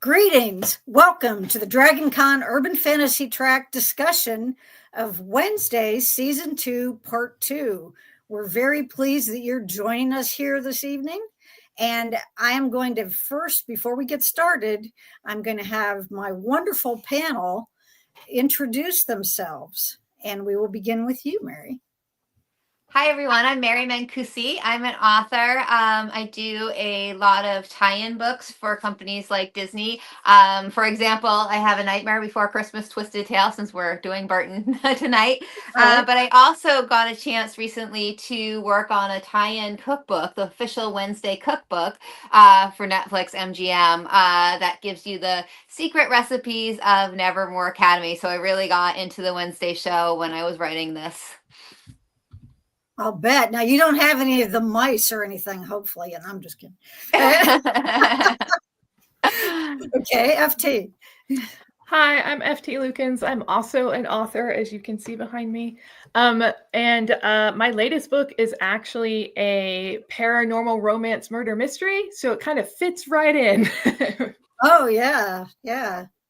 Greetings. Welcome to the DragonCon Urban Fantasy Track discussion of Wednesday's Season 2, Part 2. We're very pleased that you're joining us here this evening. And I am going to first, before we get started, I'm going to have my wonderful panel introduce themselves. And we will begin with you, Mary. Hi, everyone. I'm Mary Mancusi. I'm an author. I do a lot of tie-in books for companies like Disney. For example, I have A Nightmare Before Christmas Twisted Tale, since we're doing Burton tonight. But I also got a chance recently to work on a tie-in cookbook, the official Wednesday cookbook for Netflix MGM that gives you the secret recipes of Nevermore Academy. So I really got into the Wednesday show when I was writing this. I'll bet. Now, you don't have any of the mice or anything, hopefully, and I'm just kidding. Okay, FT. Hi, I'm FT Lukens. I'm also an author, as you can see behind me. And my latest book is actually a paranormal romance murder mystery, so it kind of fits right in. Oh, yeah.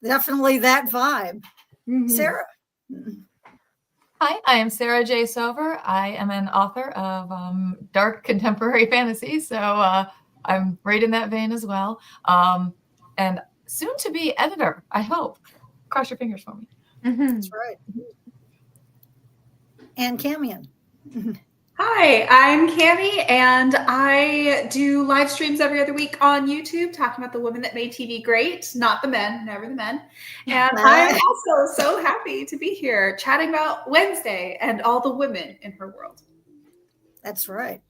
Definitely that vibe. Mm-hmm. Sarah. Hi, I am Sarah J. Sover. I am an author of dark contemporary fantasy, so I'm right in that vein as well. And soon to be editor, I hope. Cross your fingers for me. Mm-hmm. That's right. And Camion. Hi, I'm Cami, and I do live streams every other week on YouTube talking about the women that made TV great, not the men, never the men. And I'm also so happy to be here chatting about Wednesday and all the women in her world. That's right.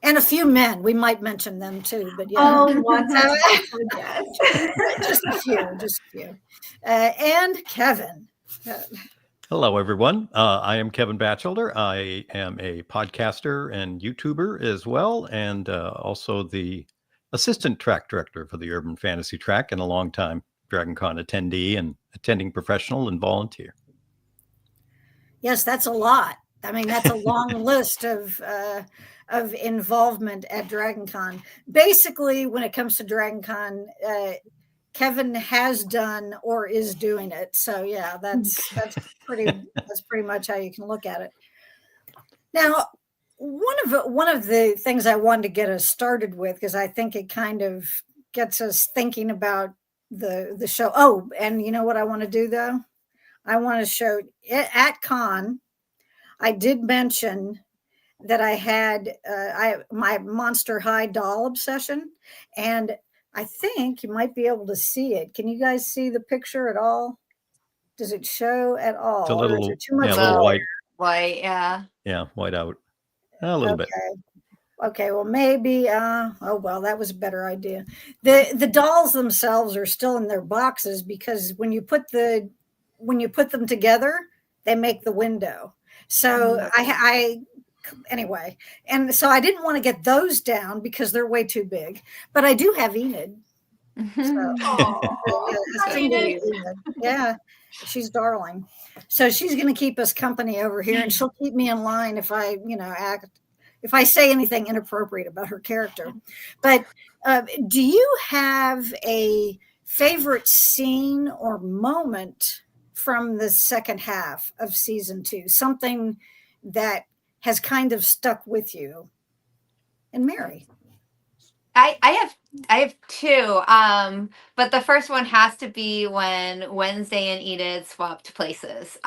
And a few men. We might mention them too, but yeah. Oh, once yes. Just a few. And Kevin. Hello, everyone. I am Kevin Batchelder. I am a podcaster and YouTuber as well, and also the assistant track director for the Urban Fantasy Track and a longtime DragonCon attendee and attending professional and volunteer. Yes, that's a lot. I mean, that's a long list of involvement at DragonCon. Basically, when it comes to DragonCon, Kevin has done or is doing it. So yeah, that's pretty much how you can look at it. Now, one of the things I wanted to get us started with, because I think it kind of gets us thinking about the show. Oh, and you know what I want to do though? I want to show at con. I did mention that I had my Monster High doll obsession, and I think you might be able to see it. Can you guys see the picture at all? Does it show at all? It's a little, too much little white. White, yeah. Yeah, white out. A little bit. Okay, well, maybe, oh, well, that was a better idea. The dolls themselves are still in their boxes because when you put them together, they make the window. So anyway, and so I didn't want to get those down because they're way too big, but I do have Enid. Enid. Yeah, she's darling. So she's going to keep us company over here, and she'll keep me in line if I, if I say anything inappropriate about her character. But do you have a favorite scene or moment from the second half of season 2? Something that has kind of stuck with you? And Mary. I have two, but the first one has to be when Wednesday and Enid swapped places.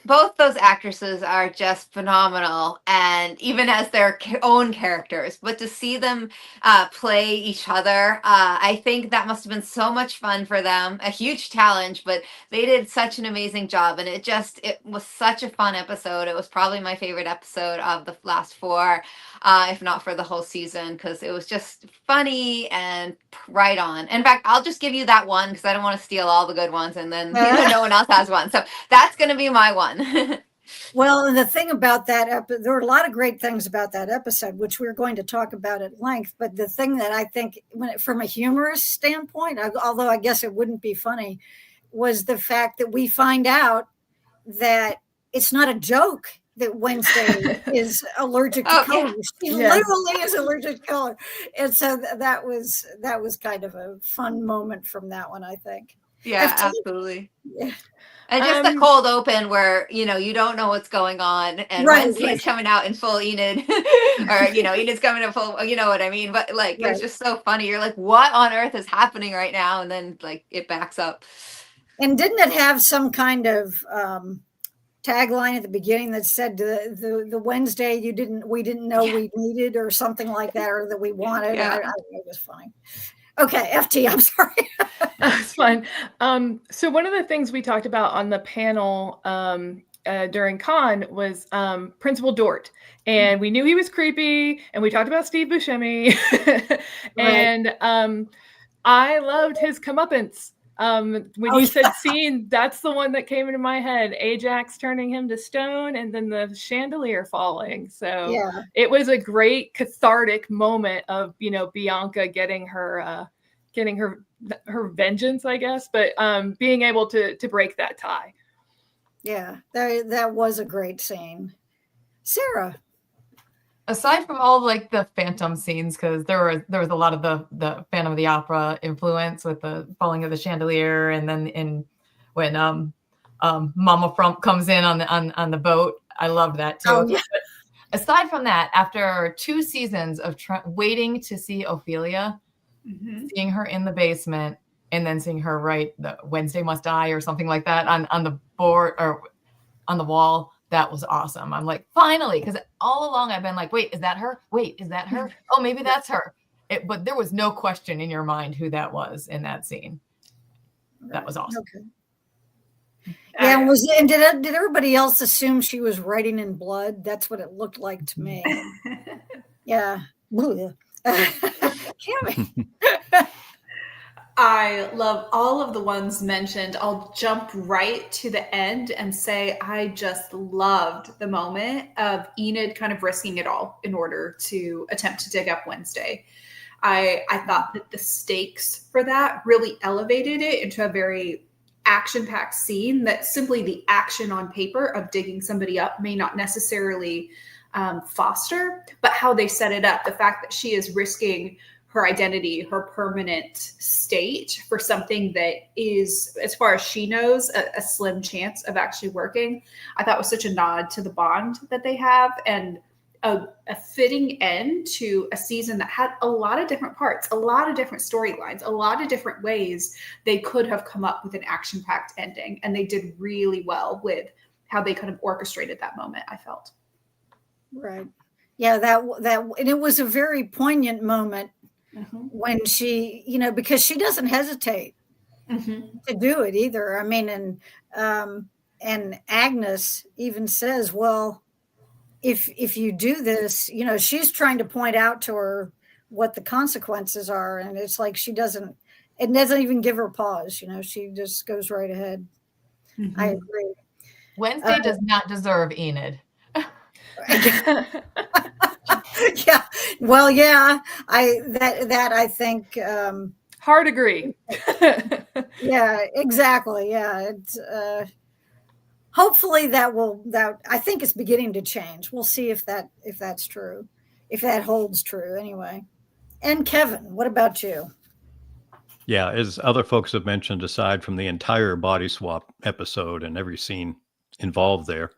Both those actresses are just phenomenal, and even as their own characters, but to see them play each other, I think that must have been so much fun for them. A huge challenge, but they did such an amazing job, and it was such a fun episode. It was probably my favorite episode of the last 4, if not for the whole season, because it was just funny and right on. In fact, I'll just give you that one because I don't want to steal all the good ones, and then no one else has one. So that's going to be my one. Well, and the thing about that, there were a lot of great things about that episode, which we're going to talk about at length. But the thing that I think, from a humorous standpoint, although I guess it wouldn't be funny, was the fact that we find out that it's not a joke that Wednesday is allergic to color. She literally is allergic to color. And so that was kind of a fun moment from that one, I think. Yeah, absolutely. Yeah. And just the cold open where, you know, you don't know what's going on, and Wednesday's coming out in full Enid, or, you know, Enid's coming in full, you know what I mean? But like, it's just so funny. You're like, what on earth is happening right now? And then like it backs up. And didn't it have some kind of tagline at the beginning that said the Wednesday we didn't know we needed, or something like that, or that we wanted? Yeah. I it was funny. Okay, FT, I'm sorry. That's fine. So one of the things we talked about on the panel during con was Principal Dort, and we knew he was creepy, and we talked about Steve Buscemi, and I loved his comeuppance. When you said scene, that's the one that came into my head. Ajax turning him to stone, and then the chandelier falling. So it was a great cathartic moment of, you know, Bianca getting her vengeance, I guess, but being able to break that tie. Yeah, that was a great scene. Sarah. Aside from all like the Phantom scenes, because there was a lot of the Phantom of the Opera influence with the falling of the chandelier, and then when Mama Frump comes in on the boat, I loved that too. But aside from that, after 2 seasons of waiting to see Ophelia, seeing her in the basement, and then seeing her write the Wednesday Must Die or something like that on the board or on the wall, that was awesome. I'm like, finally, because all along I've been like, wait, is that her? Wait, is that her? Oh, maybe that's her. But there was no question in your mind who that was in that scene. That was awesome. Okay. Yeah, and did everybody else assume she was writing in blood? That's what it looked like to me. Yeah. Cammy. I love all of the ones mentioned. I'll jump right to the end and say I just loved the moment of Enid kind of risking it all in order to attempt to dig up Wednesday. I thought that the stakes for that really elevated it into a very action-packed scene that simply the action on paper of digging somebody up may not necessarily foster, but how they set it up, the fact that she is risking her identity, her permanent state for something that is, as far as she knows, a slim chance of actually working. I thought was such a nod to the bond that they have, and a fitting end to a season that had a lot of different parts, a lot of different storylines, a lot of different ways they could have come up with an action-packed ending. And they did really well with how they kind of orchestrated that moment, I felt. Right. Yeah, that and it was a very poignant moment when she, you know, because she doesn't hesitate to do it either. I mean, and Agnes even says, well, if you do this, you know, she's trying to point out to her what the consequences are, and it's like it doesn't even give her pause, you know, she just goes right ahead. I agree. Wednesday does not deserve Enid. Yeah, well, yeah, I think hard agree. Yeah, exactly. Yeah, it's hopefully that I think it's beginning to change. We'll see if that's true, if that holds true anyway. And Kevin, what about you? Yeah, as other folks have mentioned, aside from the entire body swap episode and every scene involved there,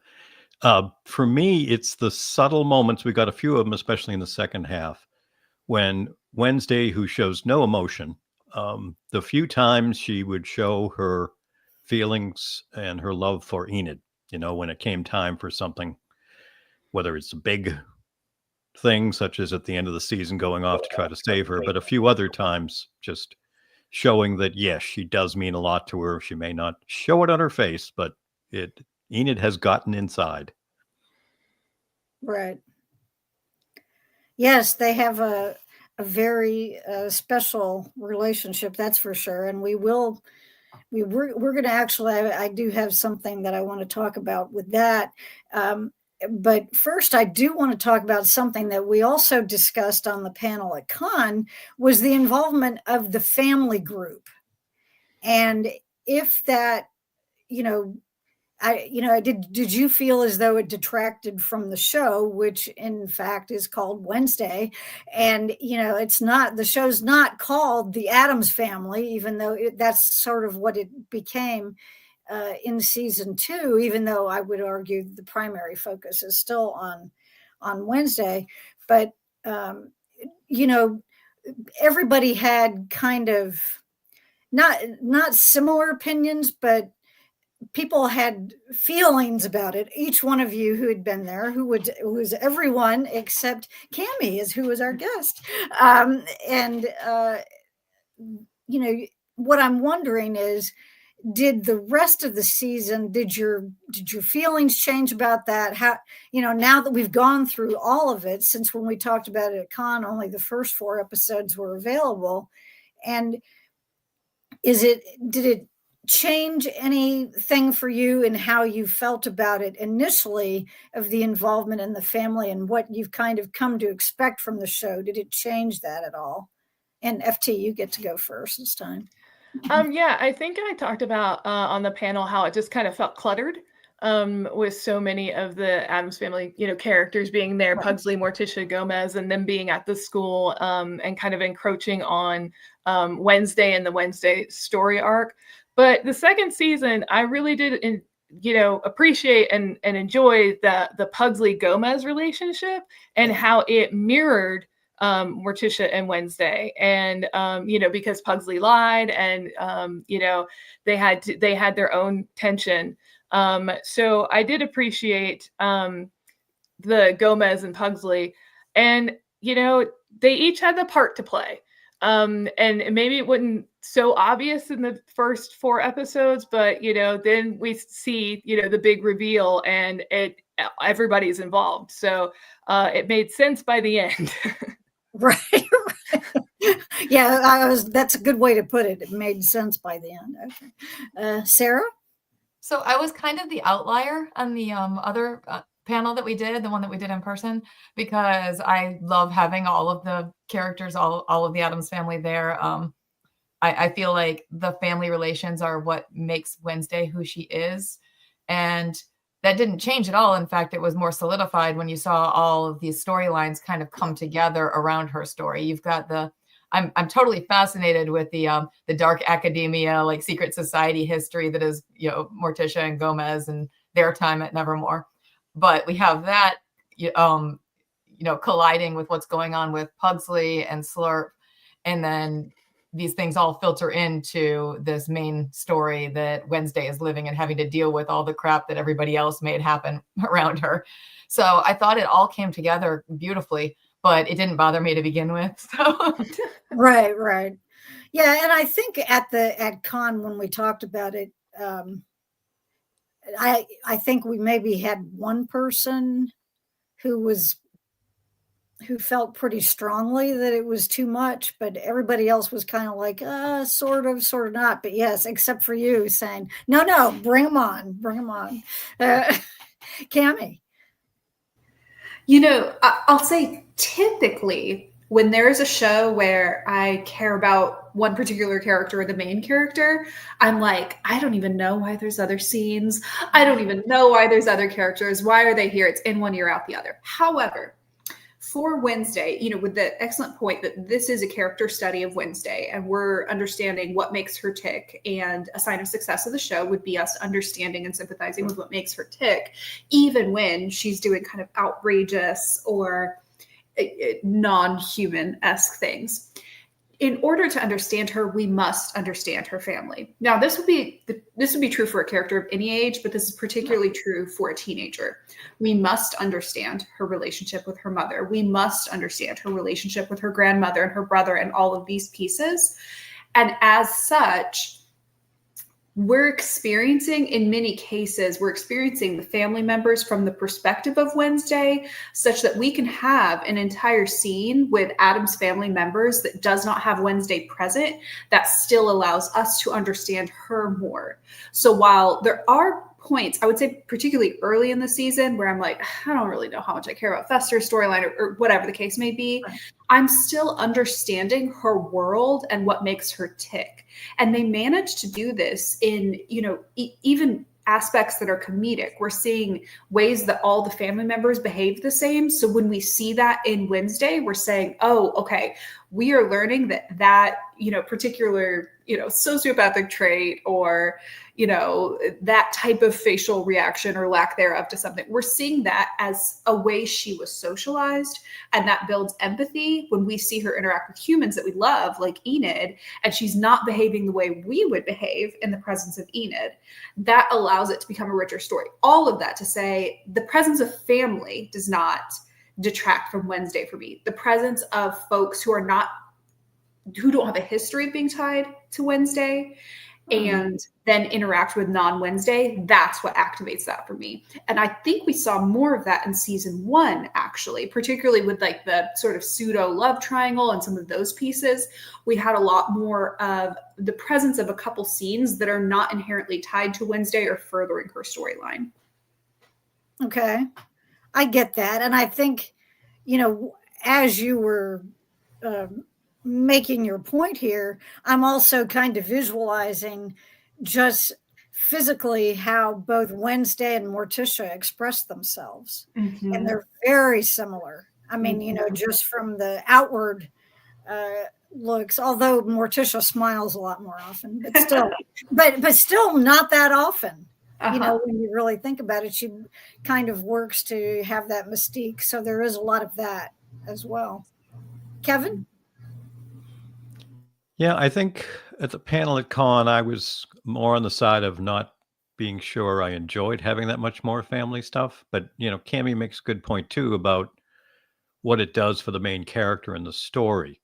for me, it's the subtle moments. We got a few of them, especially in the second half, when Wednesday, who shows no emotion, the few times she would show her feelings and her love for Enid, you know, when it came time for something, whether it's a big thing, such as at the end of the season going off to try to save her, but a few other times just showing that, yes, she does mean a lot to her. She may not show it on her face, but Enid has gotten inside. Right. Yes, they have a very special relationship, that's for sure. And we're going to actually, I do have something that I want to talk about with that. But first, I do want to talk about something that we also discussed on the panel at Con, was the involvement of the family group. And if that, you know, did you feel as though it detracted from the show, which in fact is called Wednesday? And, the show's not called The Addams Family, even though that's sort of what it became in season 2, even though I would argue the primary focus is still on Wednesday. But, everybody had kind of not similar opinions, but people had feelings about it. Each one of you who had been there, who was everyone except Cammie, who was our guest. What I'm wondering is, did the rest of the season, did your feelings change about that? How, now that we've gone through all of it, since when we talked about it at con, only the first 4 episodes were available, and did it change anything for you in how you felt about it initially, of the involvement in the family and what you've kind of come to expect from the show? Did it change that at all? And FT, you get to go first this time. Yeah, I think I talked about on the panel how it just kind of felt cluttered with so many of the Addams Family, characters being there, right. Pugsley, Morticia, Gomez, and them being at the school and kind of encroaching on Wednesday and the Wednesday story arc. But the second season, I really did, appreciate and enjoy the Pugsley Gomez relationship and how it mirrored Morticia and Wednesday, and because Pugsley lied, and they had their own tension. So I did appreciate the Gomez and Pugsley, and they each had the part to play. And maybe it wasn't so obvious in the first 4 episodes, but then we see the big reveal, and everybody's involved. So it made sense by the end. Right. Yeah, that's a good way to put it. It made sense by the end. Okay. Sarah? So I was kind of the outlier on the other panel that we did, the one that we did in person, because I love having all of the characters, all of the Addams family there. I feel like the family relations are what makes Wednesday who she is. And that didn't change at all. In fact, it was more solidified when you saw all of these storylines kind of come together around her story. You've got I'm totally fascinated with the dark academia, like secret society history that is, Morticia and Gomez and their time at Nevermore. But we have that, colliding with what's going on with Pugsley and Slurp. And then these things all filter into this main story that Wednesday is living and having to deal with all the crap that everybody else made happen around her. So I thought it all came together beautifully, but it didn't bother me to begin with. So. Right. Yeah. And I think at con, when we talked about it, I think we maybe had one person who felt pretty strongly that it was too much, but everybody else was kind of like, sort of not. But yes, except for you saying, no, bring them on. Cammie. I'll say typically when there is a show where I care about one particular character or the main character, I'm like, I don't even know why there's other scenes. I don't even know why there's other characters. Why are they here? It's in one ear, out the other. However, for Wednesday, with the excellent point that this is a character study of Wednesday, and we're understanding what makes her tick, and a sign of success of the show would be us understanding and sympathizing with what makes her tick, even when she's doing kind of outrageous or non-human-esque things. In order to understand her, we must understand her family. Now, this would be true for a character of any age, but this is particularly true for a teenager. We must understand her relationship with her mother. We must understand her relationship with her grandmother and her brother and all of these pieces. And as such, we're experiencing the family members from the perspective of Wednesday, such that we can have an entire scene with Addams family members that does not have Wednesday present, that still allows us to understand her more. So while there are points, I would say particularly early in the season, where I'm like, I don't really know how much I care about Fester's storyline or whatever the case may be, I'm still understanding her world and what makes her tick. And they managed to do this in, even aspects that are comedic. We're seeing ways that all the family members behave the same. So when we see that in Wednesday, we're saying, oh, okay, we are learning that particular, sociopathic trait, or, that type of facial reaction or lack thereof to something. We're seeing that as a way she was socialized, and that builds empathy when we see her interact with humans that we love, like Enid, and she's not behaving the way we would behave in the presence of Enid. That allows it to become a richer story. All of that to say, the presence of family does not detract from Wednesday for me. The presence of folks who don't have a history of being tied to Wednesday and then interact with non-Wednesday, that's what activates that for me. And I think we saw more of that in season 1, actually, particularly with like the sort of pseudo love triangle and some of those pieces. We had a lot more of the presence of a couple scenes that are not inherently tied to Wednesday or furthering her storyline. Okay. I get that. And I think, as you were making your point here, I'm also kind of visualizing just physically how both Wednesday and Morticia express themselves. Mm-hmm. And they're very similar. I mean, just from the outward looks, although Morticia smiles a lot more often, but still, but still not that often. When you really think about it, she kind of works to have that mystique. So there is a lot of that as well. Kevin? Yeah, I think at the panel at Con, I was more on the side of not being sure I enjoyed having that much more family stuff. But, Cammie makes a good point too about what it does for the main character in the story.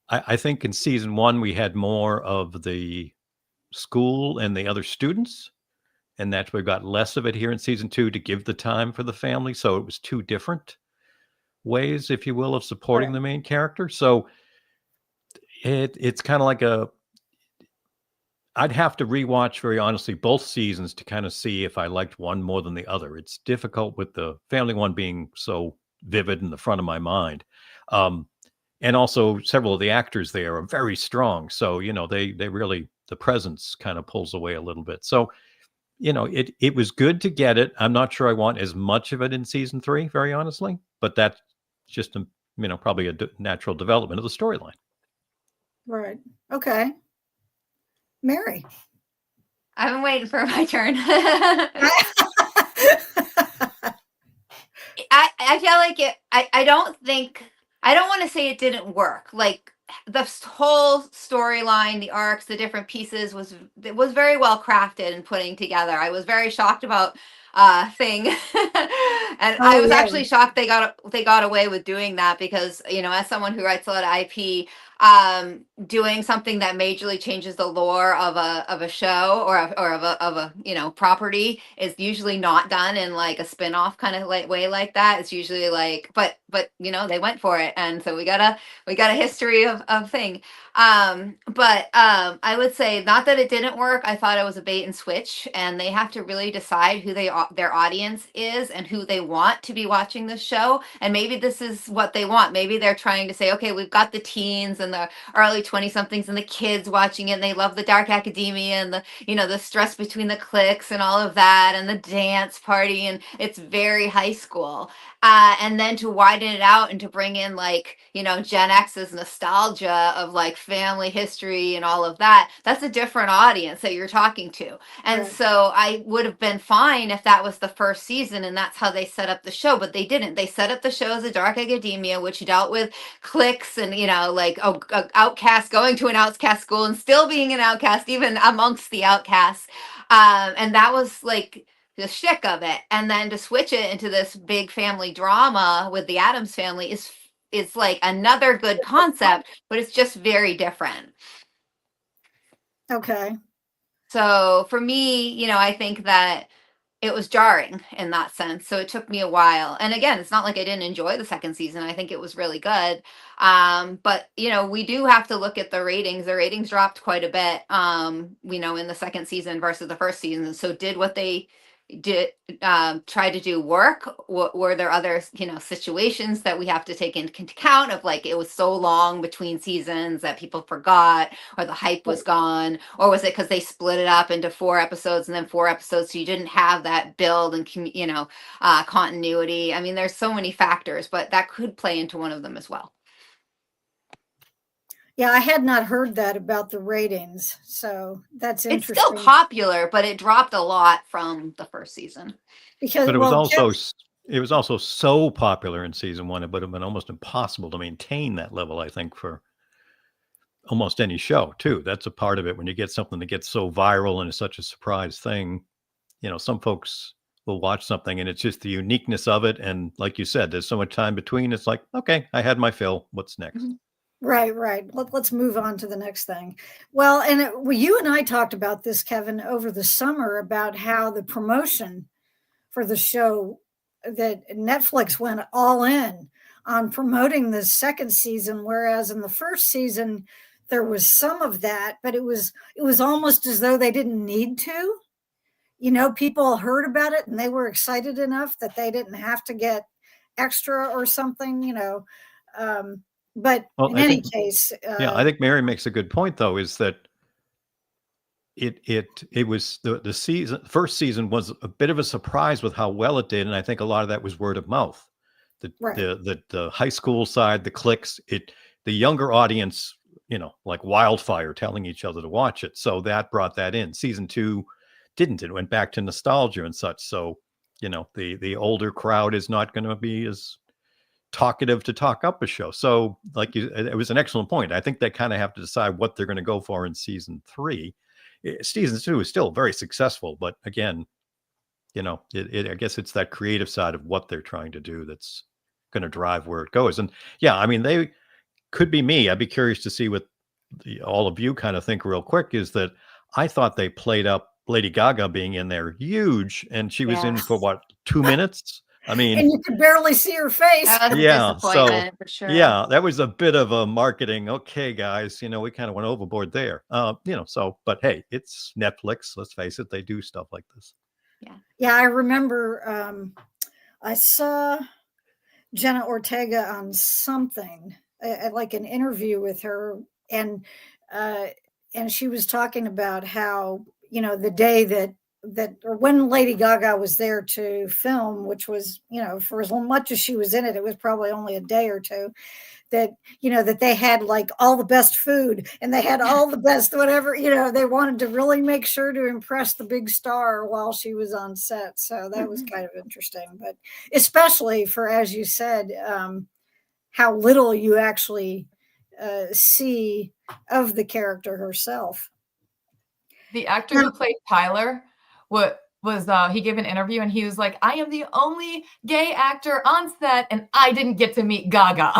I think in season 1, we had more of the school and the other students, and that's we got less of it here in season 2 to give the time for the family. So it was 2 different ways, if you will, of supporting the main character. So it's kind of like I'd have to rewatch, very honestly, both seasons to kind of see if I liked one more than the other. It's difficult with the family one being so vivid in the front of my mind. And also several of the actors there are very strong. So, they really, the presence kind of pulls away a little bit. So, it was good to get it. I'm not sure I want as much of it in season 3, very honestly, but that's just, probably a natural development of the storyline. Right. Okay. Mary. I've been waiting for my turn. I feel like I don't want to say it didn't work. Like the whole storyline, the arcs, the different pieces was very well crafted and putting together. I was very shocked about Thing, and I was actually shocked they got away with doing that, because as someone who writes a lot of IP, doing something that majorly changes the lore of a show or of a property is usually not done in like a spin-off kind of way like that. It's usually like, but they went for it, and so we got a history of Thing. But I would say, not that it didn't work. I thought it was a bait and switch, and they have to really decide who their audience is and who they want to be watching this show. And maybe this is what they want. Maybe they're trying to say, okay, we've got the teens and the early 20-somethings and the kids watching it, and they love the dark academia and the stress between the cliques and all of that, and the dance party, and it's very high school. And then to widen it out and to bring in like, Gen X's nostalgia of like family history and all of that, that's a different audience that you're talking to. And so I would have been fine if that was the first season and that's how they set up the show, but they didn't. They set up the show as a dark academia, which dealt with cliques and, like outcasts going to an outcast school and still being an outcast, even amongst the outcasts. And that was like the shtick of it. And then to switch it into this big family drama with the Addams family is like another good concept, but it's just very different. Okay. So for me, I think that it was jarring in that sense. So it took me a while. And again, it's not like I didn't enjoy the second season. I think it was really good. But we do have to look at the ratings. The ratings dropped quite a bit, in the second season versus the first season. So did what they try to do work? Were there other, situations that we have to take into account of, like, it was so long between seasons that people forgot, or the hype was gone, or was it because they split it up into 4 episodes and then 4 episodes, so you didn't have that build and continuity? I mean, there's so many factors, but that could play into one of them as well. Yeah, I had not heard that about the ratings, so that's It's interesting. still popular, but it dropped a lot from the first season. Because But it was also so popular in season 1, it would have been almost impossible to maintain that level, I think, for almost any show too. That's a part of it. When you get something that gets so viral and is such a surprise thing, some folks will watch something and it's just the uniqueness of it. And like you said, there's so much time between. It's like, okay, I had my fill. What's next? Mm-hmm. Right. Let's move on to the next thing. Well, and you and I talked about this, Kevin, over the summer, about how the promotion for the show, that Netflix went all in on promoting the second season, whereas in the first season there was some of that, but it was almost as though they didn't need to. People heard about it and they were excited enough that they didn't have to get extra or something. But Well, in any case, I think Mary makes a good point, though, is that it was the first season was a bit of a surprise with how well it did, and I think a lot of that was word of mouth. The high school side, the cliques, the younger audience, like wildfire, telling each other to watch it. So that brought that in. Season 2 didn't. It went back to nostalgia and such. So the older crowd is not going to be as talkative to talk up a show. So it was an excellent point. I think they kind of have to decide what they're going to go for in season 3. Season 2 is still very successful, but again, I guess it's that creative side of what they're trying to do that's going to drive where it goes. And I mean, they could be me. I'd be curious to see what all of you kind of think real quick, is that I thought they played up Lady Gaga being in there huge, and she was in for what, 2 minutes? I mean, and you could barely see her face. That was a disappointment, for sure. Yeah, that was a bit of a marketing. Okay, guys, we kind of went overboard there. But hey, it's Netflix. Let's face it, they do stuff like this. Yeah, I remember I saw Jenna Ortega on something, like an interview with her, and she was talking about how, the day that or when Lady Gaga was there to film, which was, for as much as she was in it was probably only a day or two, that, that they had like all the best food and they had all the best whatever, they wanted to really make sure to impress the big star while she was on set. So that was kind of interesting, but especially for, as you said, how little you actually see of the character herself. The actor who played Tyler, he gave an interview and he was like, I am the only gay actor on set and I didn't get to meet Gaga.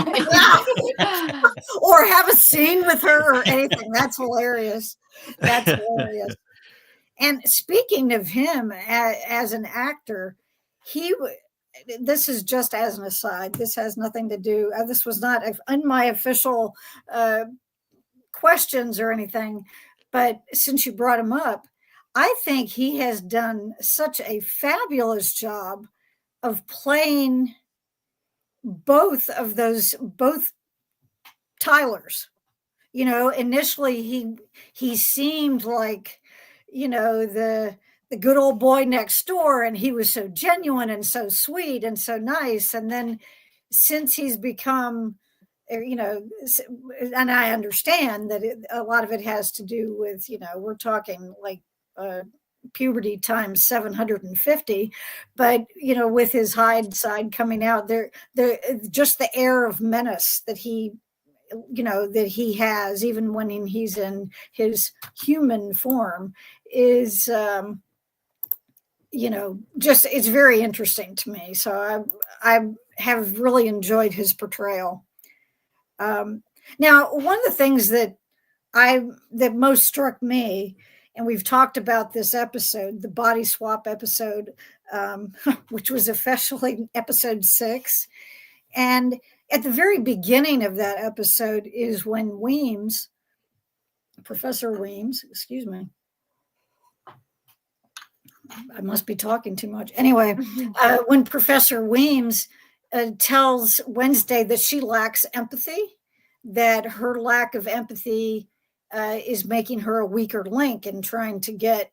Or have a scene with her or anything. That's hilarious. And speaking of him as an actor, this is just as an aside. This has nothing to do. This was not in my official questions or anything. But since you brought him up, I think he has done such a fabulous job of playing both Tylers. Initially he seemed like, the good old boy next door, and he was so genuine and so sweet and so nice. And then since he's become, and I understand that a lot of it has to do with, we're talking like puberty times 750, but with his Hyde side coming out, there just the air of menace that he has, even when he's in his human form, is just, it's very interesting to me. So I have really enjoyed his portrayal. Now, one of the things that most struck me, and we've talked about this episode, the body swap episode, which was officially episode 6. And at the very beginning of that episode is when Professor Weems, excuse me. I must be talking too much. Anyway, when Professor Weems tells Wednesday that she lacks empathy, that her lack of empathy is making her a weaker link in trying to get,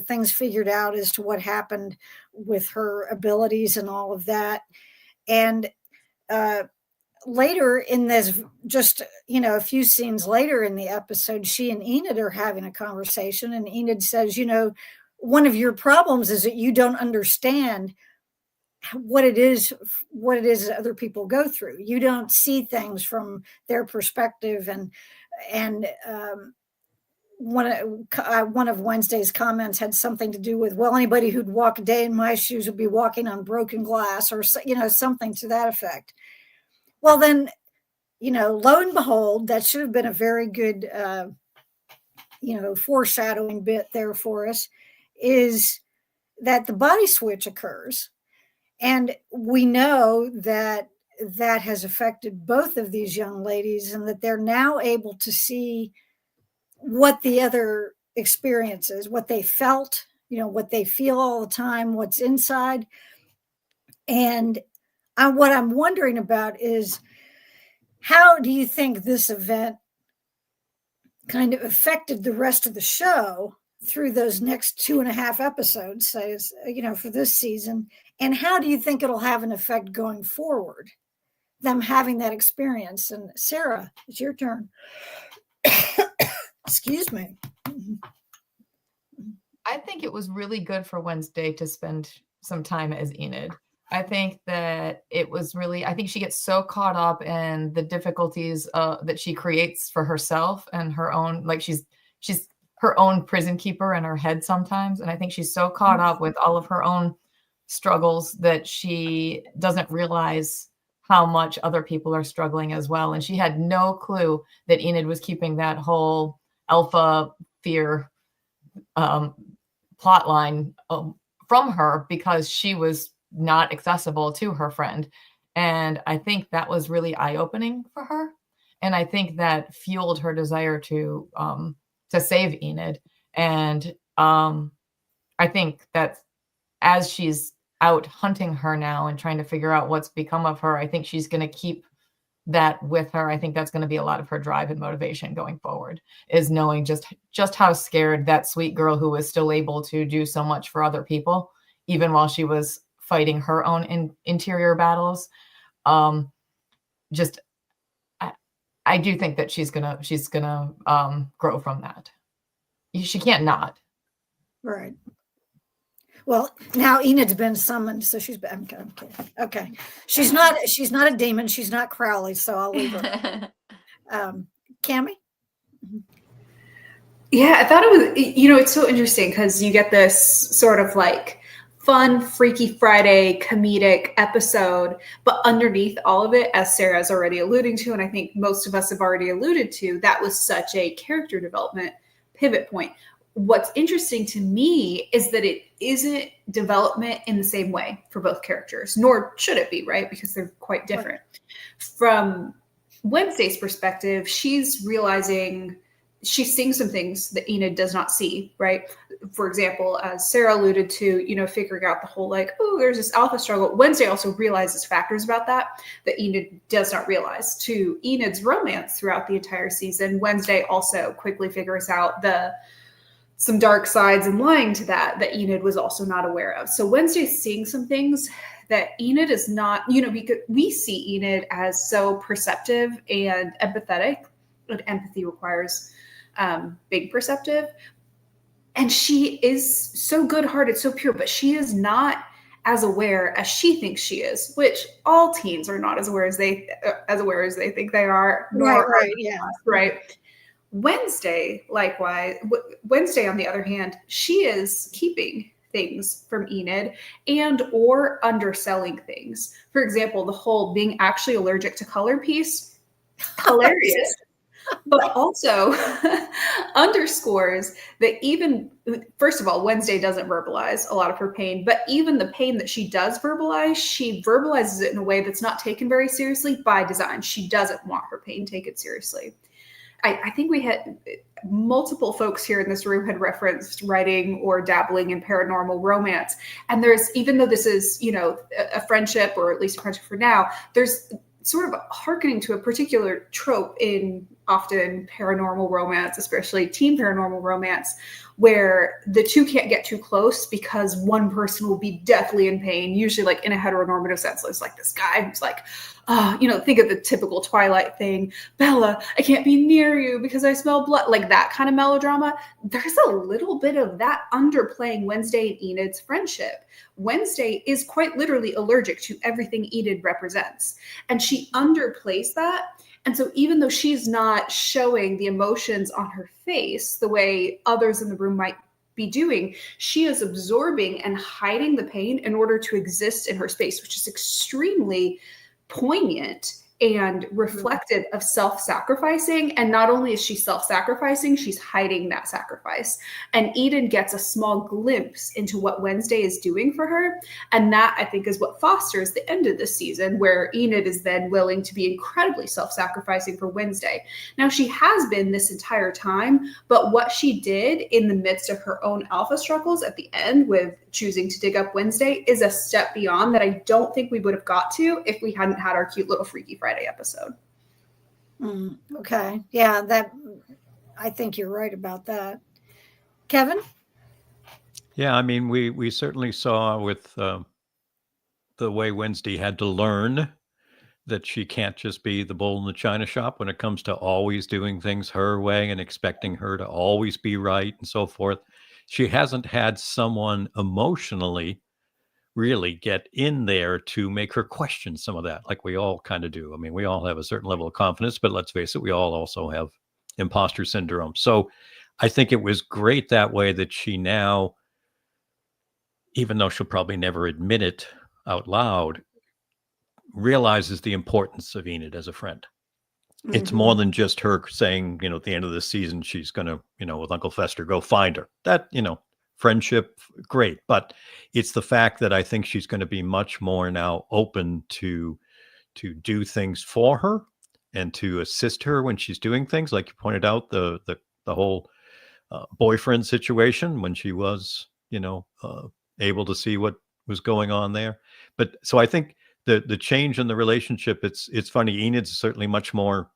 things figured out as to what happened with her abilities and all of that. And later in this, just, a few scenes later in the episode, she and Enid are having a conversation, and Enid says, one of your problems is that you don't understand what it is that other people go through. You don't see things from their perspective. And one of Wednesday's comments had something to do with, well, anybody who'd walk a day in my shoes would be walking on broken glass, or, something to that effect. Well, then, lo and behold, that should have been a very good, foreshadowing bit there for us, is that the body switch occurs. And we know that that has affected both of these young ladies, and that they're now able to see what the other experiences, what they felt, what they feel all the time, what's inside. And what I'm wondering about is, how do you think this event kind of affected the rest of the show through those next 2.5 episodes, for this season? And how do you think it'll have an effect going forward, them having that experience? And Sarah, it's your turn. Excuse me. I think it was really good for Wednesday to spend some time as Enid. I think that it was really, I think she gets so caught up in the difficulties that she creates for herself and her own, like she's her own prison keeper in her head sometimes. And I think she's so caught up with all of her own struggles that she doesn't realize how much other people are struggling as well. And she had no clue that Enid was keeping that whole alpha fear plot line from her, because she was not accessible to her friend. And I think that was really eye-opening for her. And I think that fueled her desire to save Enid. And I think that as she's out hunting her now and trying to figure out what's become of her, I think she's going to keep that with her. I think that's going to be a lot of her drive and motivation going forward, is knowing just how scared that sweet girl who was still able to do so much for other people, even while she was fighting her own interior battles. I do think that she's gonna grow from that. She can't not. Right. Well, now Enid's been summoned, so she's been. Okay. She's not a demon. She's not Crowley, so I'll leave her. Cammie? Yeah, I thought it was, it's so interesting because you get this sort of like fun, Freaky Friday comedic episode, but underneath all of it, as Sarah's already alluding to, and I think most of us have already alluded to, that was such a character development pivot point. What's interesting to me is that it isn't development in the same way for both characters, nor should it be, right? Because they're quite different. Right. From Wednesday's perspective, she's realizing she's seeing some things that Enid does not see, right? For example, as Sarah alluded to, figuring out the whole like, oh, there's this alpha struggle. Wednesday also realizes factors about that Enid does not realize. To Enid's romance throughout the entire season, Wednesday also quickly figures out some dark sides and lying to that Enid was also not aware of. So Wednesday's seeing some things that Enid is not, because we see Enid as so perceptive and empathetic, but empathy requires being perceptive. And she is so good-hearted, so pure, but she is not as aware as she thinks she is, which all teens are not as aware as they think they are. Right, yeah. Right. Wednesday, likewise, Wednesday, on the other hand, she is keeping things from Enid and or underselling things. For example, the whole being actually allergic to color piece, hilarious, but also underscores that even, first of all, Wednesday doesn't verbalize a lot of her pain, but even the pain that she does verbalize, she verbalizes it in a way that's not taken very seriously by design. She doesn't want her pain taken seriously. I think we had multiple folks here in this room had referenced writing or dabbling in paranormal romance. And there's, even though this is, a friendship, or at least a friendship for now, there's sort of hearkening to a particular trope in often paranormal romance, especially teen paranormal romance, where the two can't get too close because one person will be deathly in pain, usually like in a heteronormative sense. There's like this guy who's like, think of the typical Twilight thing. Bella, I can't be near you because I smell blood. Like that kind of melodrama. There's a little bit of that underplaying Wednesday and Enid's friendship. Wednesday is quite literally allergic to everything Enid represents. And she underplays that. And so even though she's not showing the emotions on her face the way others in the room might be doing, she is absorbing and hiding the pain in order to exist in her space, which is extremely poignant and reflective of self-sacrificing. And not only is she self-sacrificing, she's hiding that sacrifice. And Eden gets a small glimpse into what Wednesday is doing for her. And that, I think, is what fosters the end of this season, where Enid is then willing to be incredibly self-sacrificing for Wednesday. Now, she has been this entire time, but what she did in the midst of her own alpha struggles at the end with choosing to dig up Wednesday is a step beyond that I don't think we would have got to if we hadn't had our cute little Freaky Friday episode. Okay. Yeah, I think you're right about that. Kevin? Yeah, I mean, we certainly saw with the way Wednesday had to learn that she can't just be the bull in the china shop when it comes to always doing things her way and expecting her to always be right and so forth. She hasn't had someone emotionally really get in there to make her question some of that, like we all kind of do. I mean, we all have a certain level of confidence, but let's face it, we all also have imposter syndrome. So I think it was great that way that she now, even though she'll probably never admit it out loud, realizes the importance of Enid as a friend. It's more than just her saying, at the end of the season, she's going to, with Uncle Fester, go find her. That, friendship, great. But it's the fact that I think she's going to be much more now open to do things for her and to assist her when she's doing things. Like you pointed out, the whole boyfriend situation when she was, able to see what was going on there. But so I think the change in the relationship, it's funny. Enid's certainly much more,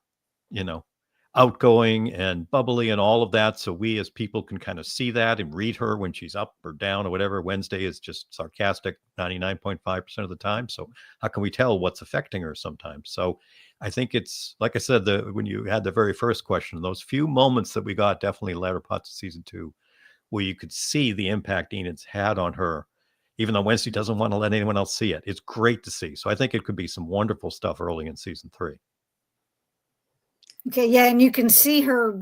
outgoing and bubbly and all of that. So we as people can kind of see that and read her when she's up or down or whatever. Wednesday is just sarcastic 99.5% of the time. So how can we tell what's affecting her sometimes? So I think it's, like I said, when you had the very first question, those few moments that we got definitely latter parts of season 2, where you could see the impact Enid's had on her, even though Wednesday doesn't want to let anyone else see it. It's great to see. So I think it could be some wonderful stuff early in season 3. Okay, yeah, and you can see her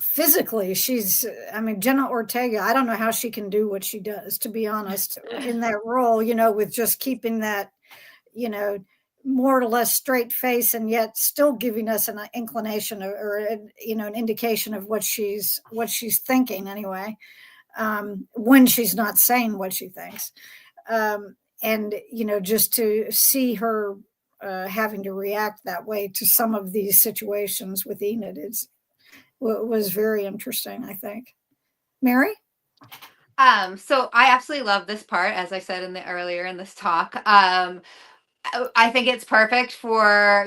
physically. Jenna Ortega, I don't know how she can do what she does, to be honest, in that role, with just keeping that, more or less straight face and yet still giving us an inclination or an indication of what she's thinking anyway, when she's not saying what she thinks. And, just to see her having to react that way to some of these situations with Enid, was very interesting, I think. Mary? So I absolutely love this part, as I said earlier in this talk. I think it's perfect for,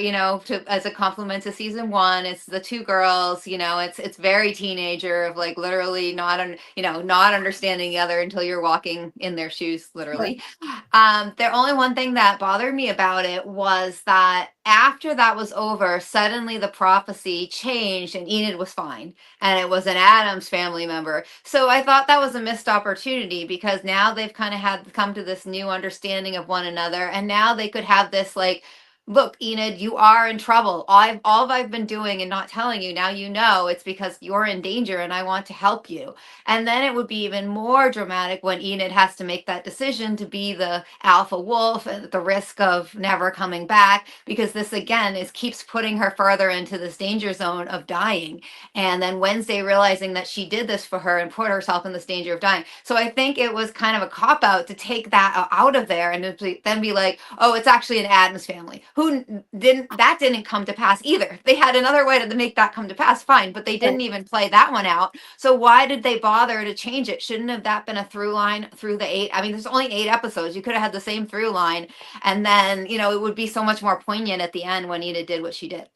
as a compliment to season 1. It's the two girls, it's very teenager of like literally not understanding the other until you're walking in their shoes, literally. Right. The only one thing that bothered me about it was that after that was over, suddenly the prophecy changed and Enid was fine. And it was an Addams family member. So I thought that was a missed opportunity, because now they've kind of come to this new understanding of one another. And now they could have this like, look, Enid, you are in trouble. All I've been doing and not telling you, now you know it's because you're in danger and I want to help you. And then it would be even more dramatic when Enid has to make that decision to be the alpha wolf at the risk of never coming back, because this again keeps putting her further into this danger zone of dying. And then Wednesday realizing that she did this for her and put herself in this danger of dying. So I think it was kind of a cop out to take that out of there and then be like, oh, it's actually an Addams family. that didn't come to pass either. They had another way to make that come to pass, fine, but they didn't even play that one out. So why did they bother to change it? Shouldn't have that been a through line through the 8? I mean, there's only 8 episodes. You could have had the same through line, and then, you know, it would be so much more poignant at the end when Enid did what she did.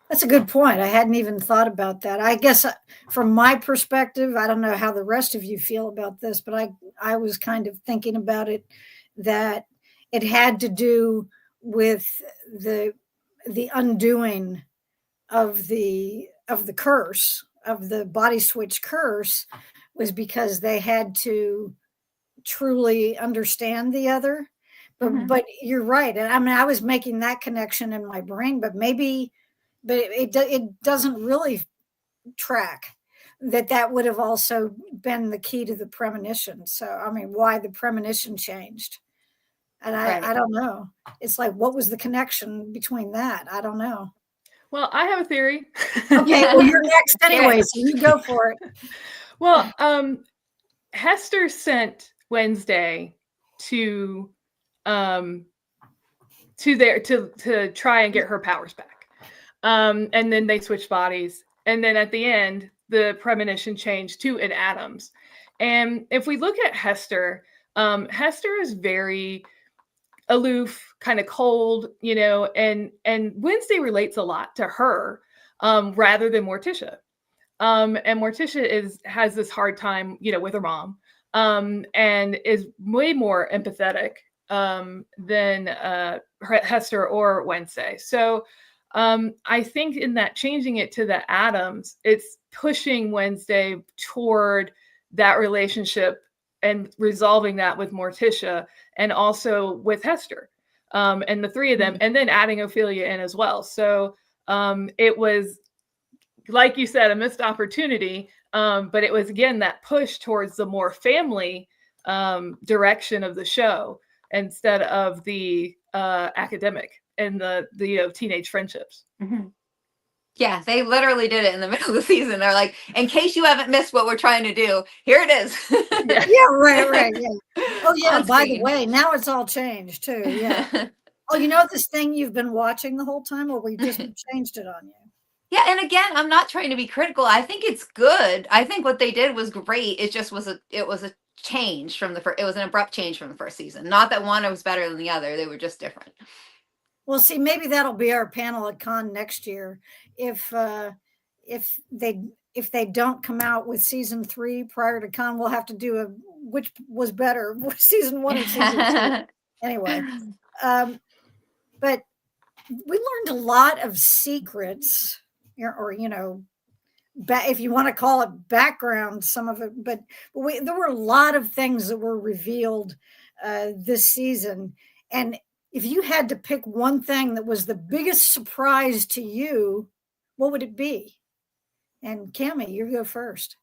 That's a good point. I hadn't even thought about that. I guess from my perspective, I don't know how the rest of you feel about this, but I was kind of thinking about it, that it had to do with the undoing of the curse, of the body switch curse, was because they had to truly understand the other. But you're right. And I mean, I was making that connection in my brain, but it doesn't really track that would have also been the key to the premonition. So, I mean, why the premonition changed. And I don't know. It's like, what was the connection between that? I don't know. Well, I have a theory. Okay, well, you're next anyway, so you go for it. Well, Hester sent Wednesday to try and get her powers back. And then they switched bodies. And then at the end, the premonition changed to an Adams. And if we look at Hester, Hester is very aloof, kind of cold, you know, and Wednesday relates a lot to her, rather than Morticia. And Morticia has this hard time, you know, with her mom, and is way more empathetic than Hester or Wednesday. So I think in that changing it to the Adams, it's pushing Wednesday toward that relationship and resolving that with Morticia and also with Hester, and the three of them, and then adding Ophelia in as well. So it was, like you said, a missed opportunity, but it was, again, that push towards the more family direction of the show instead of the academic and the you know, teenage friendships. Yeah, they literally did it in the middle of the season. They're like, in case you haven't missed what we're trying to do, here it is. Yeah, right. Yeah. Oh, yeah, by the way, now it's all changed too. Yeah. Oh, you know this thing you've been watching the whole time, or we just changed it on you? Yeah, and again, I'm not trying to be critical. I think it's good. I think what they did was great. It just was a change from the first. It was an abrupt change from the first season. Not that one was better than the other. They were just different. Well, see, maybe that'll be our panel at Con next year. If they don't come out with season 3 prior to Con, we'll have to do which was better, season 1 or season 2. Anyway, but we learned a lot of secrets, or you know, if you want to call it background, some of it. But there were a lot of things that were revealed this season, and if you had to pick one thing that was the biggest surprise to you, what would it be? And Cammie, you go first.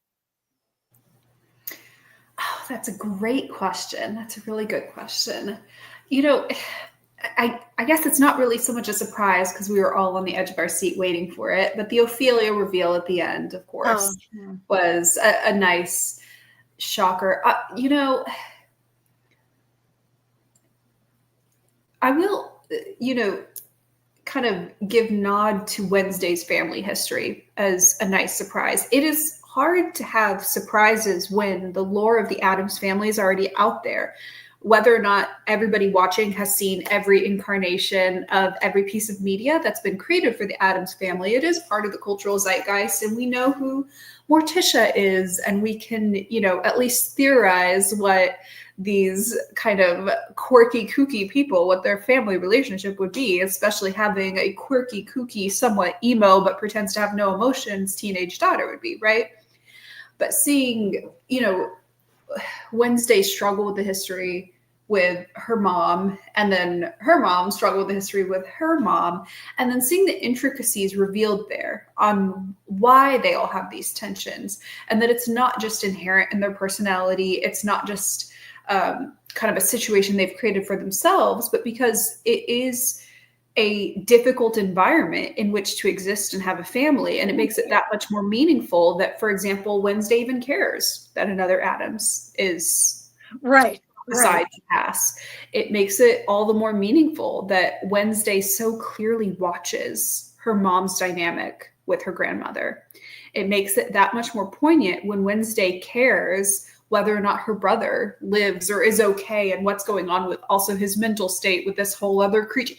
Oh, that's a great question. That's a really good question. You know, I guess it's not really so much a surprise because we were all on the edge of our seat waiting for it. But the Ophelia reveal at the end, of course, was a nice shocker. You know, I will, you know, kind of give nod to Wednesday's family history as a nice surprise. It is hard to have surprises when the lore of the Addams family is already out there. Whether or not everybody watching has seen every incarnation of every piece of media that's been created for the Addams family, it is part of the cultural zeitgeist, and we know who Morticia is, and we can, you know, at least theorize what these kind of quirky, kooky people, what their family relationship would be, especially having a quirky, kooky, somewhat emo, but pretends to have no emotions teenage daughter would be, right? But seeing, you know, Wednesday struggle with the history with her mom, and then her mom struggle with the history with her mom, and then seeing the intricacies revealed there on why they all have these tensions, and that it's not just inherent in their personality, it's not just kind of a situation they've created for themselves, but because it is a difficult environment in which to exist and have a family. And it makes it that much more meaningful that, for example, Wednesday even cares that another Addams is right. decide to pass. It makes it all the more meaningful that Wednesday so clearly watches her mom's dynamic with her grandmother. It makes it that much more poignant when Wednesday cares whether or not her brother lives or is okay and what's going on with also his mental state with this whole other creature.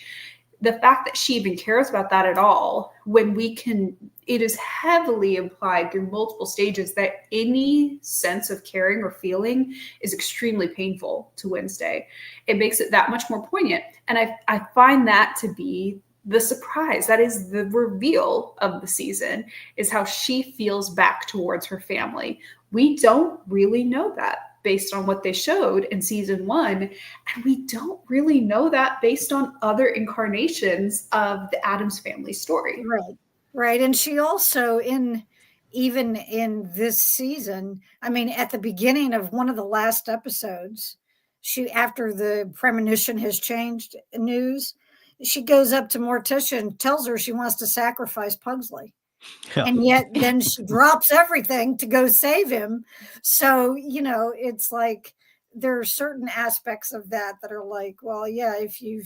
The fact that she even cares about that at all, when we can, it is heavily implied through multiple stages that any sense of caring or feeling is extremely painful to Wednesday. It makes it that much more poignant. And I find that to be the surprise. That is the reveal of the season, is how she feels back towards her family. We don't really know that based on what they showed in season 1. And we don't really know that based on other incarnations of the Addams Family story. Right. And she also, even in this season, I mean, at the beginning of one of the last episodes, she, after the premonition has changed news, she goes up to Morticia and tells her she wants to sacrifice Pugsley. Yeah. And yet then she drops everything to go save him. So, it's like there are certain aspects of that are like, well, yeah, if you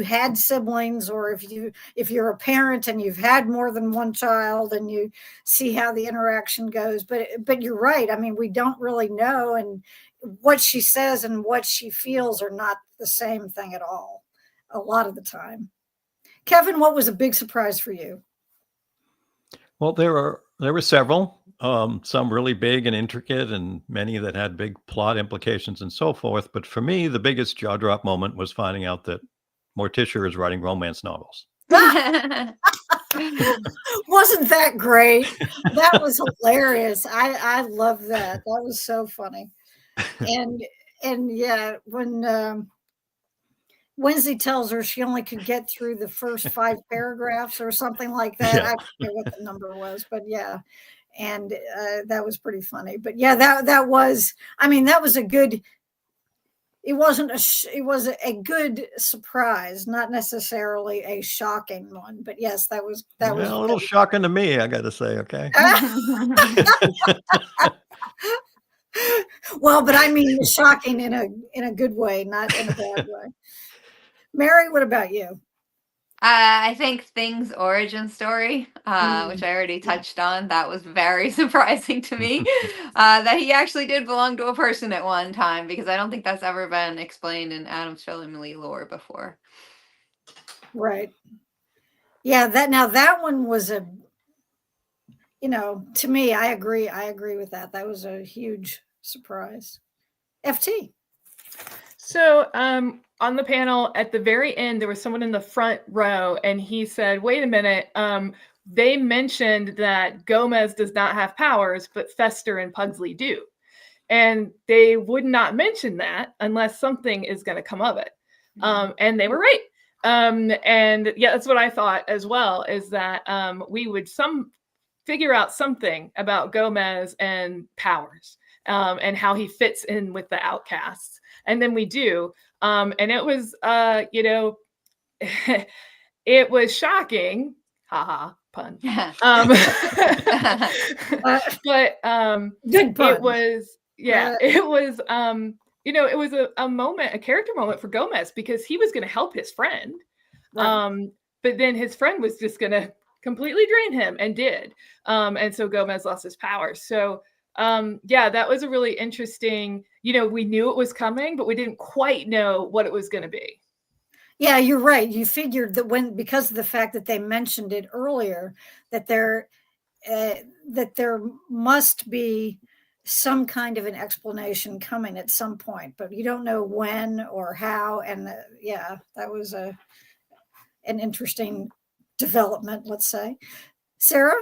had siblings, or if you're a parent and you've had more than one child, and you see how the interaction goes. But you're right. I mean, we don't really know, and what she says and what she feels are not the same thing at all a lot of the time. Kevin, what was a big surprise for you? Well, there were several, some really big and intricate, and many that had big plot implications and so forth. But for me, the biggest jaw drop moment was finding out that Morticia is writing romance novels. Wasn't that great? That was hilarious. I love that. That was so funny. And yeah, when Wednesday tells her she only could get through the first 5 paragraphs or something like that. Yeah. I forget what the number was, but yeah. And that was pretty funny. But yeah, that was, I mean, that was a good, it was a good surprise, not necessarily a shocking one, but yes, that was a little shocking to me, I got to say. Okay. Well, but I mean shocking in a good way, not in a bad way. Mary, what about you? I think Thing's origin story, which I already touched on, that was very surprising to me, that he actually did belong to a person at one time, because I don't think that's ever been explained in Addams Family lore before. Right. Yeah, that one was to me, I agree with that. That was a huge surprise. FT. So, on the panel at the very end, there was someone in the front row, and he said, wait a minute, they mentioned that Gomez does not have powers, but Fester and Pugsley do. And they would not mention that unless something is going to come of it. And they were right. And yeah, that's what I thought as well, is that we would figure out something about Gomez and powers, and how he fits in with the outcasts. And then we do. And it was, it was shocking. Haha, pun. But good pun. It was, it was, it was a moment, a character moment for Gomez, because he was going to help his friend. Right. But then his friend was just going to completely drain him, and did. And so Gomez lost his power. So that was a really interesting, we knew it was coming, but we didn't quite know what it was going to be. Yeah, you're right. You figured that because of the fact that they mentioned it earlier, that there must be some kind of an explanation coming at some point, but you don't know when or how. And that was an interesting development, let's say. Sarah?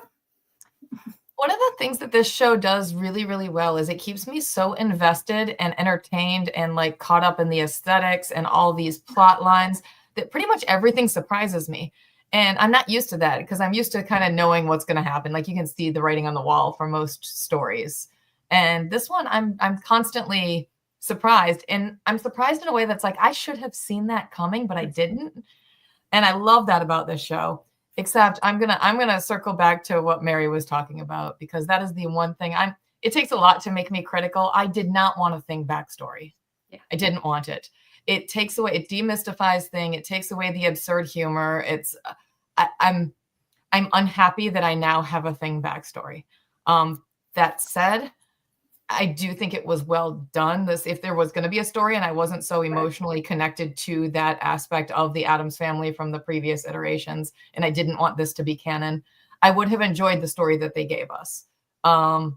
One of the things that this show does really, really well is it keeps me so invested and entertained and like caught up in the aesthetics and all these plot lines that pretty much everything surprises me. And I'm not used to that, because I'm used to kind of knowing what's going to happen. Like, you can see the writing on the wall for most stories. And this one, I'm constantly surprised. And I'm surprised in a way that's like, I should have seen that coming, but I didn't. And I love that about this show. Except I'm gonna circle back to what Mary was talking about, because that is the one thing it takes a lot to make me critical. I did not want a Thing backstory. Yeah. I didn't want it. It takes away, it demystifies Thing. It takes away the absurd humor. I'm unhappy that I now have a Thing backstory. That said, I do think it was well done. If there was going to be a story and I wasn't so emotionally connected to that aspect of the Addams family from the previous iterations, and I didn't want this to be canon, I would have enjoyed the story that they gave us. I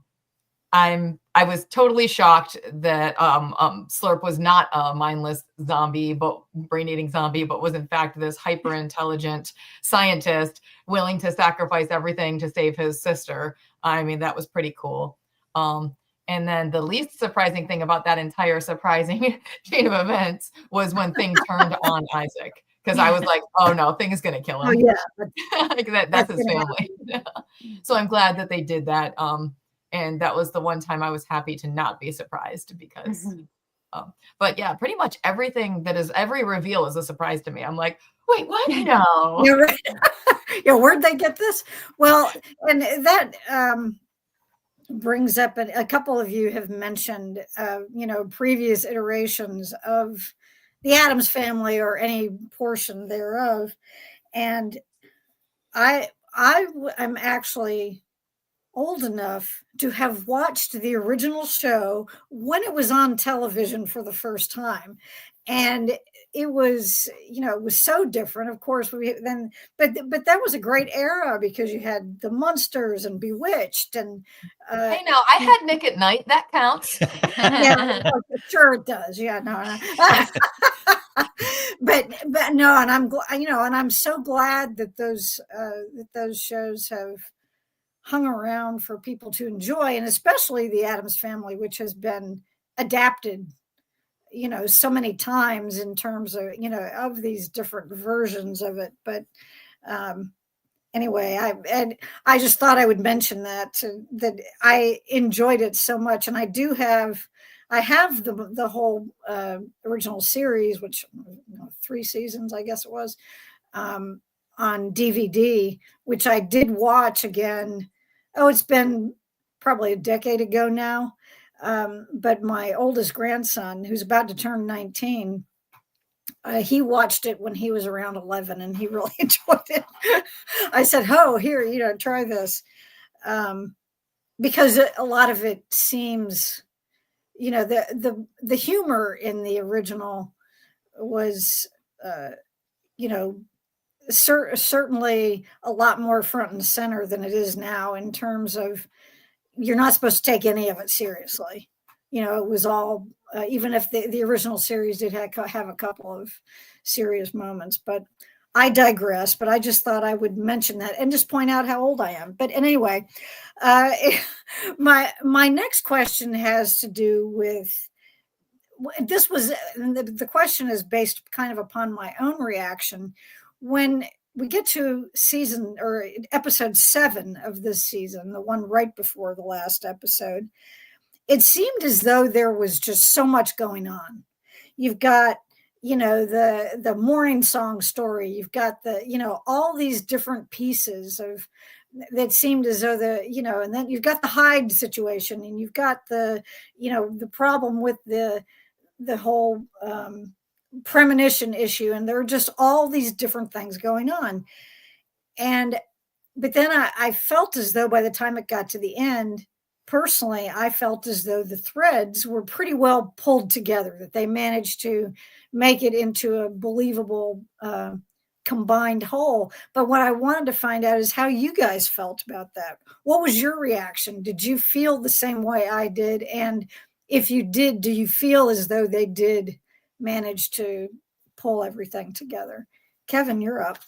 was totally shocked that Slurp was not a mindless zombie, but brain-eating zombie, but was in fact this hyper-intelligent scientist willing to sacrifice everything to save his sister. I mean, that was pretty cool. And then the least surprising thing about that entire surprising chain of events was when Thing turned on Isaac. Because I was like, oh no, Thing is going to kill him. Oh, yeah. Like that's his family. So I'm glad that they did that. And that was the one time I was happy to not be surprised because, but yeah, pretty much everything every reveal is a surprise to me. I'm like, wait, what? No. You're right. Yeah, where'd they get this? Well, and that brings up a couple of you have mentioned, previous iterations of the Addams family or any portion thereof. And I'm actually old enough to have watched the original show when it was on television for the first time. And it was, it was so different. Of course, but that was a great era because you had the Munsters and Bewitched and. Hey, now I had Nick at Night. That counts. Yeah, sure it does. Yeah, no. but no, and I'm and I'm so glad that those shows have hung around for people to enjoy, and especially the Addams Family, which has been adapted so many times in terms of of these different versions of it. But anyway, I just thought I would mention that I enjoyed it so much, and I have the whole original series, which 3 seasons I guess it was, on DVD, which I did watch again. Oh, it's been probably a decade ago now. But my oldest grandson, who's about to turn 19, he watched it when he was around 11 and he really enjoyed it. I said, oh, here, try this. Because a lot of it seems, the humor in the original was, certainly a lot more front and center than it is now in terms of you're not supposed to take any of it seriously. It was all, even if the original series did have a couple of serious moments, but I digress. But I just thought I would mention that and just point out how old I am. But anyway, my next question has to do with, the question is based kind of upon my own reaction. When we get to season or episode 7 of this season, the one right before the last episode, it seemed as though there was just so much going on. You've got, the morning song story. You've got all these different pieces of that seemed as though and then you've got the Hyde situation, and you've got the problem with the whole premonition issue, and there are just all these different things going on. But then I felt as though by the time it got to the end, personally, I felt as though the threads were pretty well pulled together, that they managed to make it into a believable combined whole. But what I wanted to find out is how you guys felt about that. What was your reaction? Did you feel the same way I did? And if you did, do you feel as though they did manage to pull everything together? Kevin, you're up.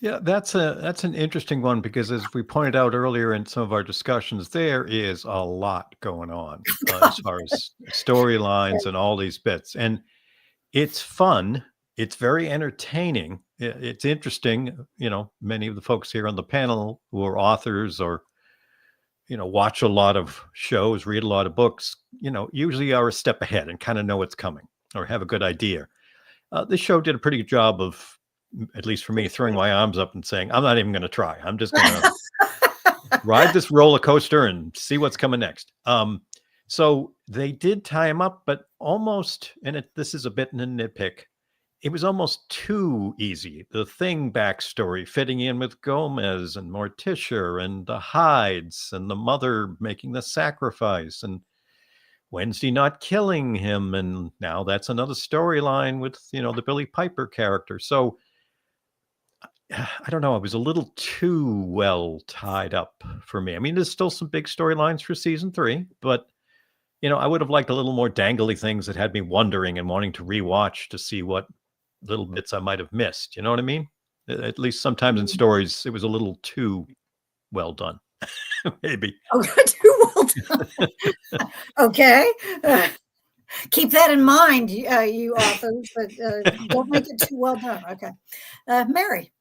Yeah, that's an interesting one because, as we pointed out earlier in some of our discussions, there is a lot going on as far as storylines and all these bits. And it's fun. It's very entertaining. It's interesting. Many of the folks here on the panel who are authors or, watch a lot of shows, read a lot of books, usually are a step ahead and kind of know what's coming or have a good idea. This show did a pretty good job of, at least for me, throwing my arms up and saying, I'm not even going to try. I'm just going to Ride this roller coaster and see what's coming next. So they did tie him up, but almost, and this is a bit in a nitpick, it was almost too easy. The Thing backstory fitting in with Gomez and Morticia and the Hides and the mother making the sacrifice and Wednesday not killing him. And now that's another storyline with, the Billy Piper character. So I don't know. It was a little too well tied up for me. I mean, there's still some big storylines for season 3, but I would have liked a little more dangly things that had me wondering and wanting to rewatch to see what little bits I might have missed. You know what I mean? At least sometimes in stories, it was a little too well done. Maybe. Oh, too well done. Okay. Keep that in mind, you authors, but don't make it too well done. Okay. Mary.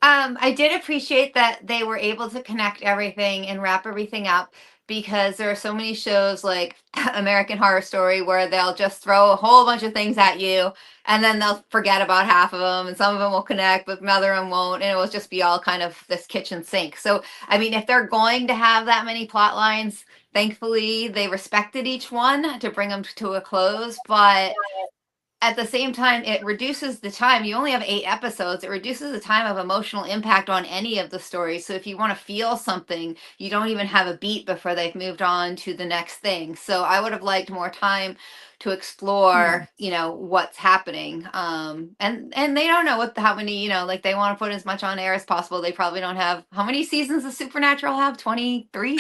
I did appreciate that they were able to connect everything and wrap everything up, because there are so many shows like American Horror Story where they'll just throw a whole bunch of things at you and then they'll forget about half of them, and some of them will connect but another one won't, and it will just be all kind of this kitchen sink. So I mean, if they're going to have that many plot lines, thankfully they respected each one to bring them to a close. But at the same time, it reduces the time. You only have 8 episodes. It reduces the time of emotional impact on any of the stories. So if you want to feel something, you don't even have a beat before they've moved on to the next thing. So I would have liked more time to explore, what's happening. And they don't know how many, like they want to put as much on air as possible. They probably don't have, how many seasons does Supernatural have? 23?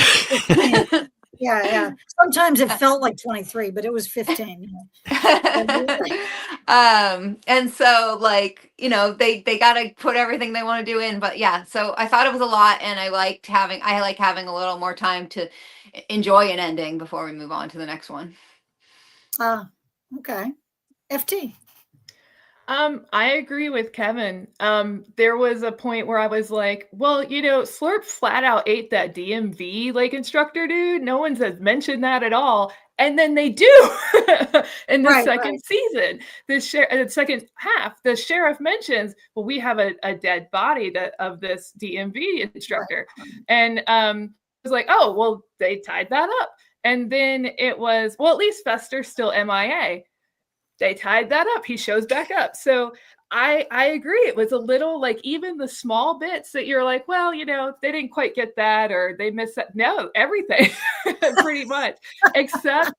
Yeah. Sometimes it felt like 23, but it was 15. And so they got to put everything they want to do in, but yeah, so I thought it was a lot, and I like having a little more time to enjoy an ending before we move on to the next one. Okay. FT. I agree with Kevin. There was a point where I was like, well, Slurp flat out ate that DMV instructor dude. No one's mentioned that at all. And then they do in the second season, the second half, the sheriff mentions, well, we have a dead body of this DMV instructor. And I was like, oh, well, they tied that up. And then it was, well, at least Fester's still MIA. They tied that up. He shows back up. So I agree. It was a little even the small bits that you're like, well, they didn't quite get that, or they missed that. No, everything pretty much, except,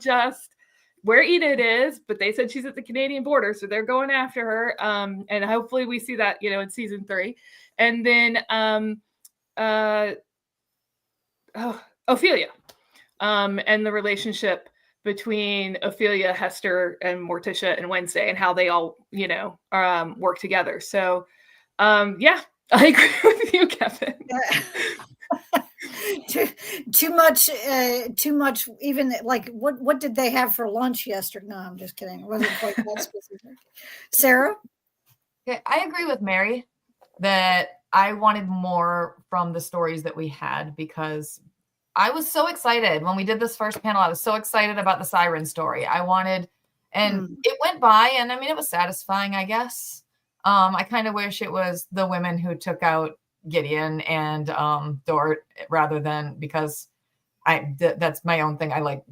just where Enid is, but they said she's at the Canadian border. So they're going after her. And hopefully we see that, in season 3. And then Ophelia and the relationship between Ophelia, Hester, and Morticia and Wednesday, and how they all, work together. So, yeah, I agree with you, Kevin. Too much. Even what did they have for lunch yesterday? No, I'm just kidding. It wasn't quite that specific. Sarah? Okay, I agree with Mary that I wanted more from the stories that we had, because I was so excited when we did this first panel. I was so excited about the siren story. I wanted, and it went by, and I mean, it was satisfying, I guess. I kind of wish it was the women who took out Gideon and Dort, rather than, because that's my own thing. I like,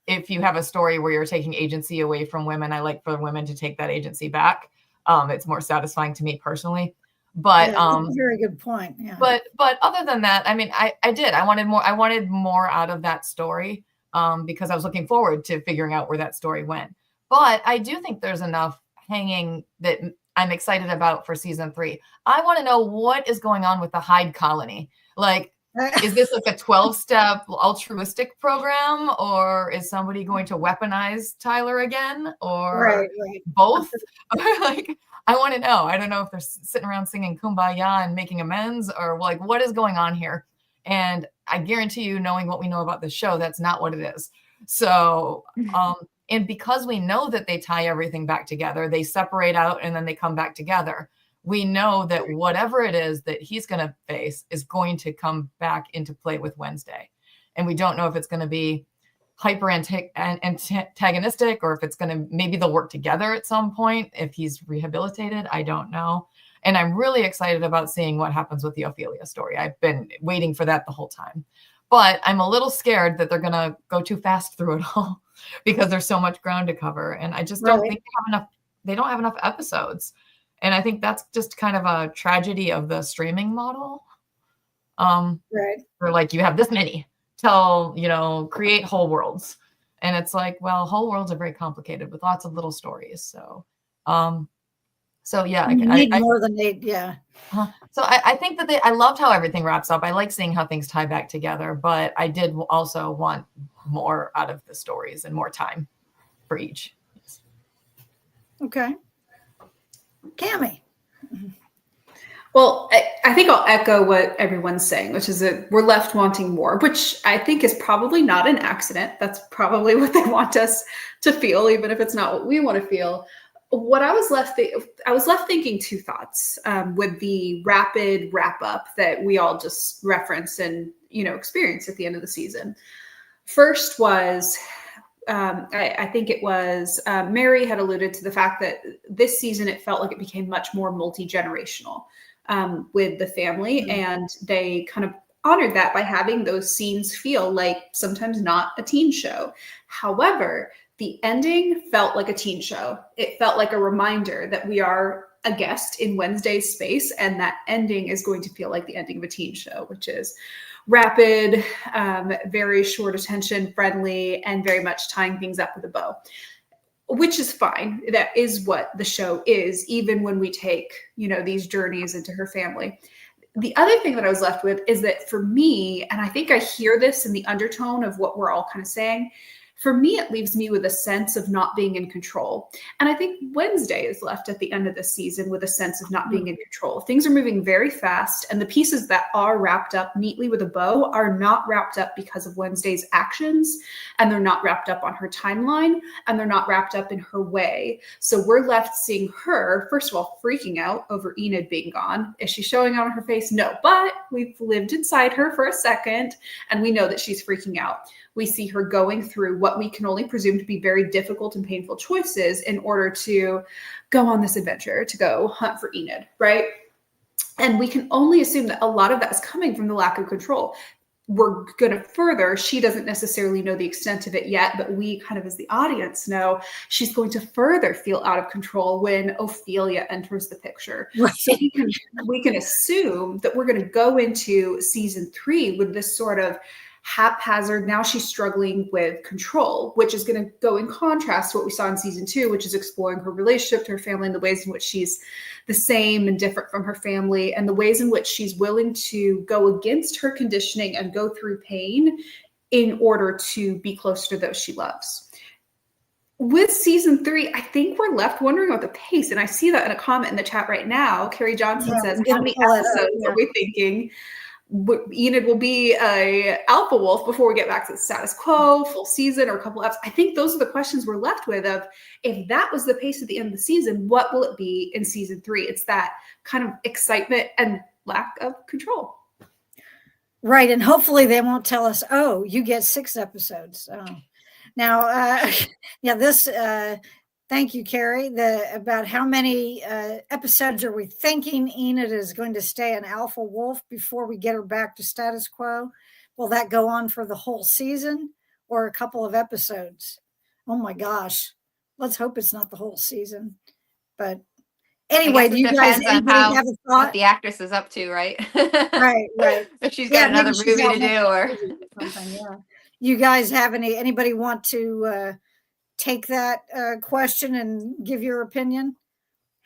if you have a story where you're taking agency away from women, I like for women to take that agency back. It's more satisfying to me personally. But that's a very good point. Yeah. But other than that, I mean, I wanted more out of that story, because I was looking forward to figuring out where that story went. But I do think there's enough hanging that I'm excited about for season 3. I want to know what is going on with the Hyde colony. Is this a 12-step altruistic program, or is somebody going to weaponize Tyler again, or both? I want to know. I don't know if they're sitting around singing Kumbaya and making amends, or what is going on here? And I guarantee you, knowing what we know about the show, that's not what it is. So, and because we know that they tie everything back together, they separate out and then they come back together. We know that whatever it is that he's going to face is going to come back into play with Wednesday. And we don't know if it's going to be hyper antagonistic, or if it's going to, maybe they'll work together at some point if he's rehabilitated. I don't know. And I'm really excited about seeing what happens with the Ophelia story. I've been waiting for that the whole time. But I'm a little scared that they're going to go too fast through it all because there's so much ground to cover. And I just don't think they don't have enough episodes. And I think that's just kind of a tragedy of the streaming model. Where like you have this many, create whole worlds. And it's like, well, whole worlds are very complicated with lots of little stories. So yeah, you need more than 8. Yeah. So I think that I loved how everything wraps up. I like seeing how things tie back together, but I did also want more out of the stories and more time for each. Okay. Cami. Well, I think I'll echo what everyone's saying, which is that we're left wanting more, which I think is probably not an accident. That's probably what they want us to feel, even if it's not what we want to feel. What I was left thinking 2 thoughts with the rapid wrap up that we all just referenced and experienced at the end of the season. First was I think it was Mary had alluded to the fact that this season it felt like it became much more multi-generational with the family, and they kind of honored that by having those scenes feel like sometimes not a teen show. However, the ending felt like a teen show. It felt like a reminder that we are a guest in Wednesday's space, and that ending is going to feel like the ending of a teen show, which is rapid, very short attention, friendly, and very much tying things up with a bow, which is fine. That is what the show is, even when we take, these journeys into her family. The other thing that I was left with is that for me, and I think I hear this in the undertone of what we're all kind of saying, for me, it leaves me with a sense of not being in control. And I think Wednesday is left at the end of the season with a sense of not being in control. Things are moving very fast, and the pieces that are wrapped up neatly with a bow are not wrapped up because of Wednesday's actions, and they're not wrapped up on her timeline, and they're not wrapped up in her way. So we're left seeing her, first of all, freaking out over Enid being gone. Is she showing out on her face? No, but we've lived inside her for a second, and we know that she's freaking out. We see her going through what we can only presume to be very difficult and painful choices in order to go on this adventure, to go hunt for Enid, right? And we can only assume that a lot of that is coming from the lack of control. We're going to further, she doesn't necessarily know the extent of it yet, but we kind of as the audience know she's going to further feel out of control when Ophelia enters the picture. Right. So we can assume that we're going to go into season 3 with this sort of haphazard, now she's struggling with control, which is going to go in contrast to what we saw in season 2, which is exploring her relationship to her family and the ways in which she's the same and different from her family, and the ways in which she's willing to go against her conditioning and go through pain in order to be closer to those she loves. With season 3, I think we're left wondering about the pace, and I see that in a comment in the chat right now. Carrie Johnson says, how many episodes are we thinking Enid will be a alpha wolf before we get back to the status quo, full season, or a couple episodes? I think those are the questions we're left with of, if that was the pace at the end of the season, what will it be in season 3? It's that kind of excitement and lack of control. Right. And hopefully they won't tell us, oh, you get 6 episodes. Now, this, thank you, Carrie, about how many episodes are we thinking Enid is going to stay an alpha wolf before we get her back to status quo? Will that go on for the whole season or a couple of episodes? Oh my gosh. Let's hope it's not the whole season. But anyway, do you guys have a thought? What the actress is up to, right? Right. If she's got another movie to do or something, yeah. You guys have anybody want to take that question and give your opinion?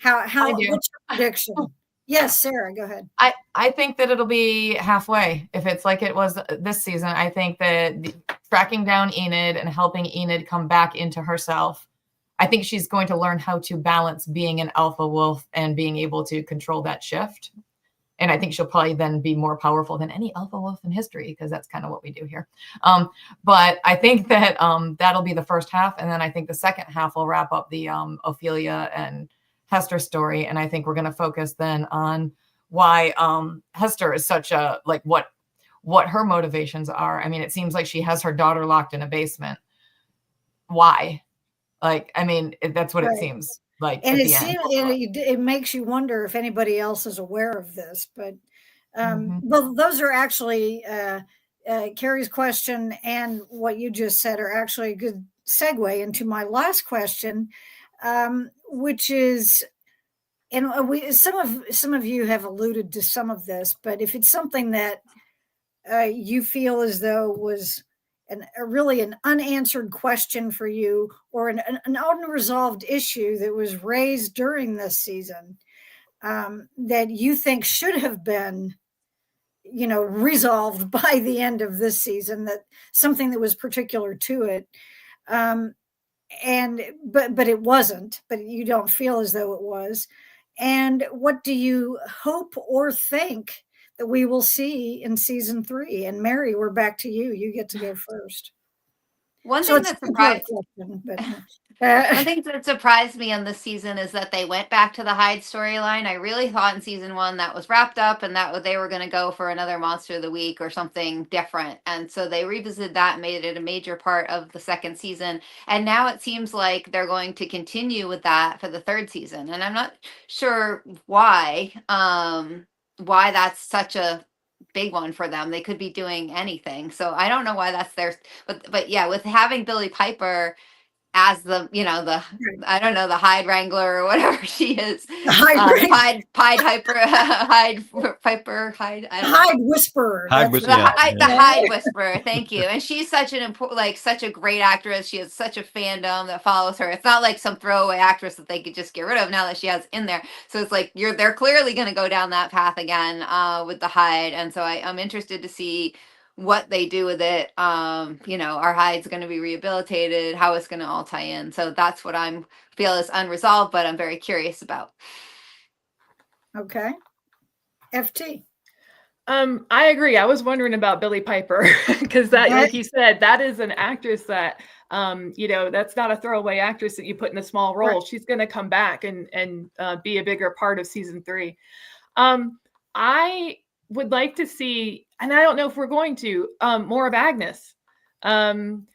What's your prediction? Yes, Sarah, go ahead. I think that it'll be halfway. If it's like it was this season, I think that tracking down Enid and helping Enid come back into herself, I think she's going to learn how to balance being an alpha wolf and being able to control that shift. And I think she'll probably then be more powerful than any alpha wolf in history, because that's kind of what we do here. But I think that that'll be the first half. And then I think the second half will wrap up the Ophelia and Hester story. And I think we're going to focus then on why Hester is such a, like, what her motivations are. I mean, it seems like she has her daughter locked in a basement. Why? Like, I mean, that's what it seems. like And at it the end. seems it makes you wonder if anybody else is aware of this. But Mhm. well, those are actually Carrie's question and what you just said are actually a good segue into my last question, which is, and some of you have alluded to some of this, but if it's something that you feel as though was really an unanswered question for you, or an unresolved issue that was raised during this season, that you think should have been, resolved by the end of this season, that something that was particular to it, but it wasn't, but you don't feel as though it was. And what do you hope or think that we will see in season 3? And Mary, we're back to you. You get to go first. One So thing it's that a two-part surprised question, but One thing that surprised me on this season is that they went back to the Hyde storyline. I really thought in season 1 that was wrapped up and that they were going to go for another Monster of the Week or something different. And so they revisited that and made it a major part of the second season. And now it seems like they're going to continue with that for the third season. And I'm not sure why that's such a big one for them. They could be doing anything. So I don't know why that's theirs. But yeah, with having Billie Piper as the I don't know, the Hyde Wrangler or whatever she is, Hyde Piper Hyde Piper Hyde, I don't know. Hyde Whisperer. Hyde That's Whisperer, The Hyde Whisperer. Thank you. And she's such an important, like such a great actress. She has such a fandom that follows her. It's not like some throwaway actress that they could just get rid of now that she has in there. So it's like they're clearly going to go down that path again with the Hyde. And so I'm interested to see what they do with it. Our Hyde's going to be rehabilitated, how it's going to all tie in. So that's what I'm feel is unresolved, but I'm very curious about. Okay. FT. I agree. I was wondering about Billie Piper because that, like you said, that is an actress that, that's not a throwaway actress that you put in a small role. Right. She's going to come back and be a bigger part of season 3. I would like to see, and I don't know if we're going to, more of Agnes, and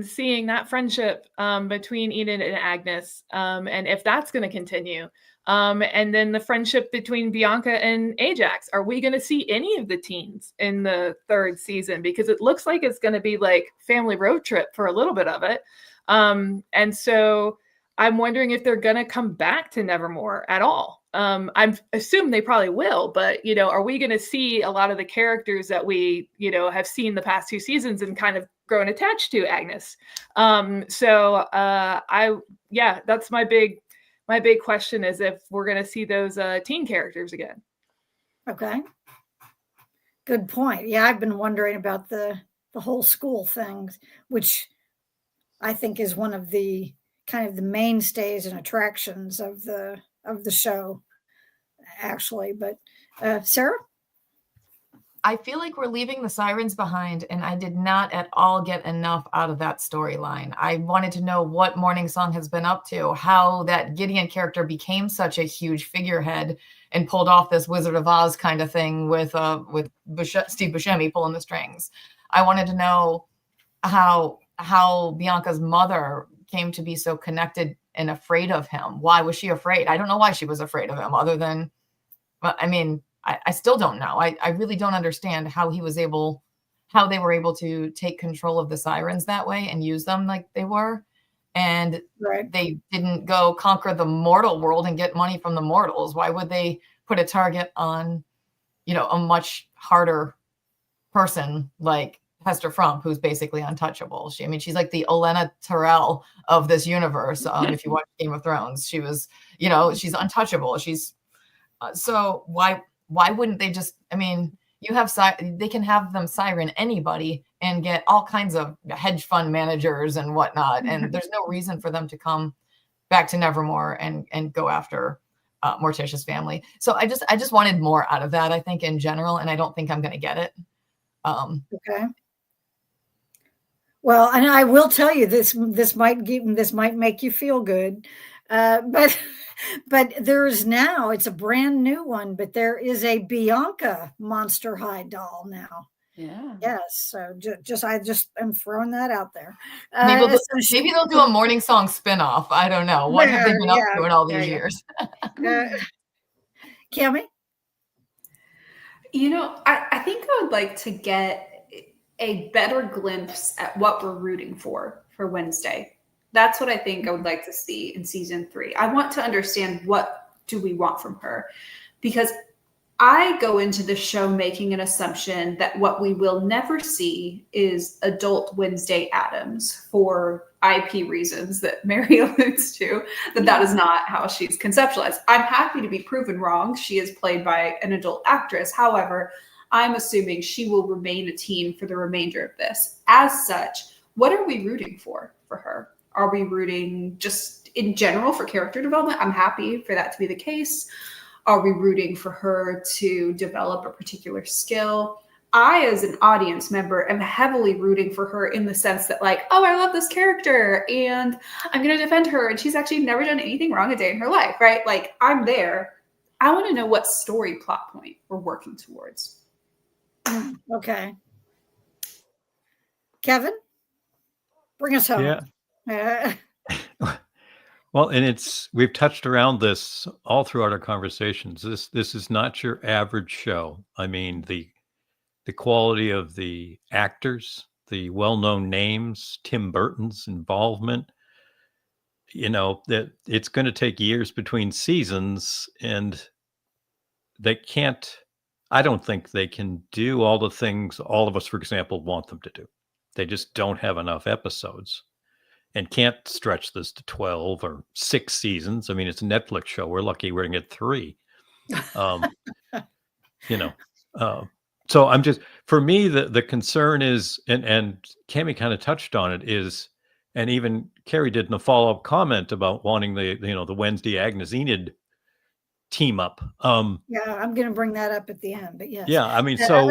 seeing that friendship between Enid and Agnes, and if that's going to continue. And then the friendship between Bianca and Ajax. Are we going to see any of the teens in the third season? Because it looks like it's going to be like family road trip for a little bit of it. And so I'm wondering if they're going to come back to Nevermore at all. I assume they probably will, but, are we going to see a lot of the characters that we, have seen the past 2 seasons and kind of grown attached to Agnes? That's my big question, is if we're going to see those teen characters again. Okay. Good point. Yeah, I've been wondering about the whole school thing, which I think is one of the kind of the mainstays and attractions of the show, actually. But Sarah? I feel like we're leaving the sirens behind, and I did not at all get enough out of that storyline. I wanted to know what Morning Song has been up to, how that Gideon character became such a huge figurehead and pulled off this Wizard of Oz kind of thing with Steve Buscemi pulling the strings. I wanted to know how Bianca's mother came to be so connected and afraid of him. Why was she afraid? I don't know why she was afraid of him, other than, I still don't know. I really don't understand how they were able to take control of the sirens that way and use them like they were. And right. They didn't go conquer the mortal world and get money from the mortals. Why would they put a target on, a much harder person like Hester Frump, who's basically untouchable? She's like the Olenna Tyrell of this universe. If you watch Game of Thrones, she was, she's untouchable. She's so why wouldn't they just, they can have them siren anybody and get all kinds of hedge fund managers and whatnot. And there's no reason for them to come back to Nevermore and go after Morticia's family. So I just wanted more out of that, I think, in general. And I don't think I'm going to get it. Okay. Well, and I will tell you, this might make you feel good. But there's now, it's a brand new one, but there is a Bianca Monster High doll now. Yeah. Yes. So I just am throwing that out there. Maybe they'll do a morning song spinoff. I don't know. What have they been up to in all these years? Kimmy? I think I would like to get a better glimpse at what we're rooting for Wednesday. That's what I think I would like to see in season 3. I want to understand what do we want from her, because I go into the show making an assumption that what we will never see is adult Wednesday Addams for IP reasons that Mary alludes to, that is not how she's conceptualized. I'm happy to be proven wrong. She is played by an adult actress. However, I'm assuming she will remain a teen for the remainder of this. As such, what are we rooting for her? Are we rooting just in general for character development? I'm happy for that to be the case. Are we rooting for her to develop a particular skill? I, as an audience member, am heavily rooting for her in the sense that, like, oh, I love this character and I'm going to defend her. And she's actually never done anything wrong a day in her life, right? Like, I'm there. I want to know what story plot point we're working towards. Okay. Kevin, bring us home. Yeah. Well, and we've touched around this all throughout our conversations. This is not your average show. I mean, the quality of the actors, the well-known names, Tim Burton's involvement, that it's going to take years between seasons, and I don't think they can do all the things all of us, for example, want them to do. They just don't have enough episodes and can't stretch this to 12 or 6 seasons. I mean, it's a Netflix show. We're lucky we're going to get 3. So I'm just, for me, the concern is, and Cammie kind of touched on it, is, and even Carrie did in a follow-up comment about wanting the Wednesday Agnes Enid team up. Yeah, I'm going to bring that up at the end, but yes. Yeah, I mean, so.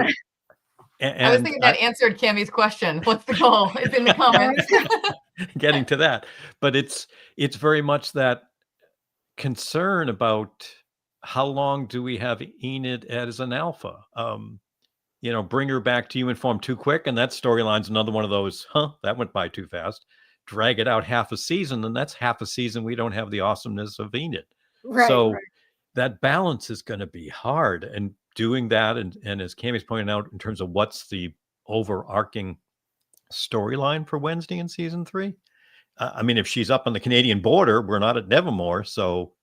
I was thinking that answered Cammie's question. What's the goal? It's in the comments. Getting to that, but it's very much that concern about how long do we have Enid as an alpha? Bring her back to human form too quick, and that storyline's another one of those. That went by too fast. Drag it out half a season, and that's half a season we don't have the awesomeness of Enid. Right. That balance is going to be hard, and doing that, and as Cammie's pointed out, in terms of what's the overarching storyline for Wednesday in season 3. I mean, if she's up on the Canadian border, we're not at Nevermore, so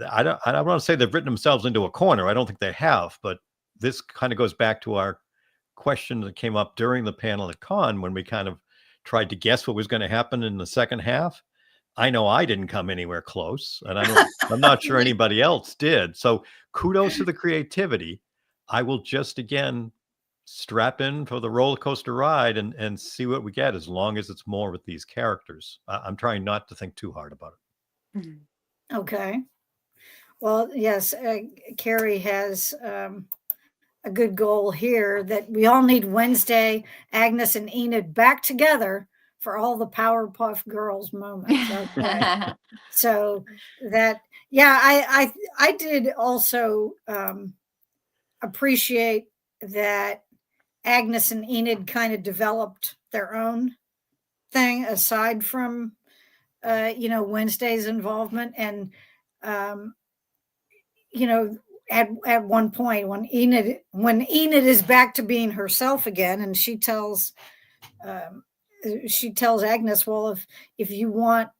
I don't want to say they've written themselves into a corner. I don't think they have, but this kind of goes back to our question that came up during the panel at Con when we kind of tried to guess what was going to happen in the second half. I know I didn't come anywhere close, and I'm not sure anybody else did. So kudos to the creativity. I will just, again, strap in for the roller coaster ride and see what we get, as long as it's more with these characters. I'm trying not to think too hard about it. Okay. Well, yes, Carrie has a good goal here, that we all need Wednesday, Agnes and Enid back together for all the Powerpuff Girls moments. Okay. So that, yeah, I did also appreciate that Agnes and Enid kind of developed their own thing aside from Wednesday's involvement. And at one point when Enid is back to being herself again, and she tells Agnes, well, if you want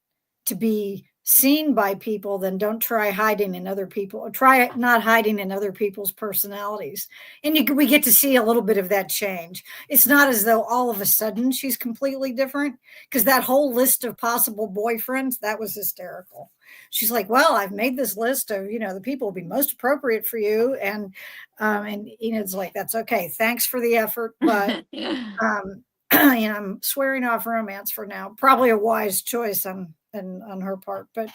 to be seen by people, then don't try hiding in other people, or try not hiding in other people's personalities. And we get to see a little bit of that change. It's not as though all of a sudden she's completely different, because that whole list of possible boyfriends, that was hysterical. She's like, well, I've made this list of, the people will be most appropriate for you. And Enid's like, that's okay. Thanks for the effort. But, I'm swearing off romance for now. Probably a wise choice on her part, but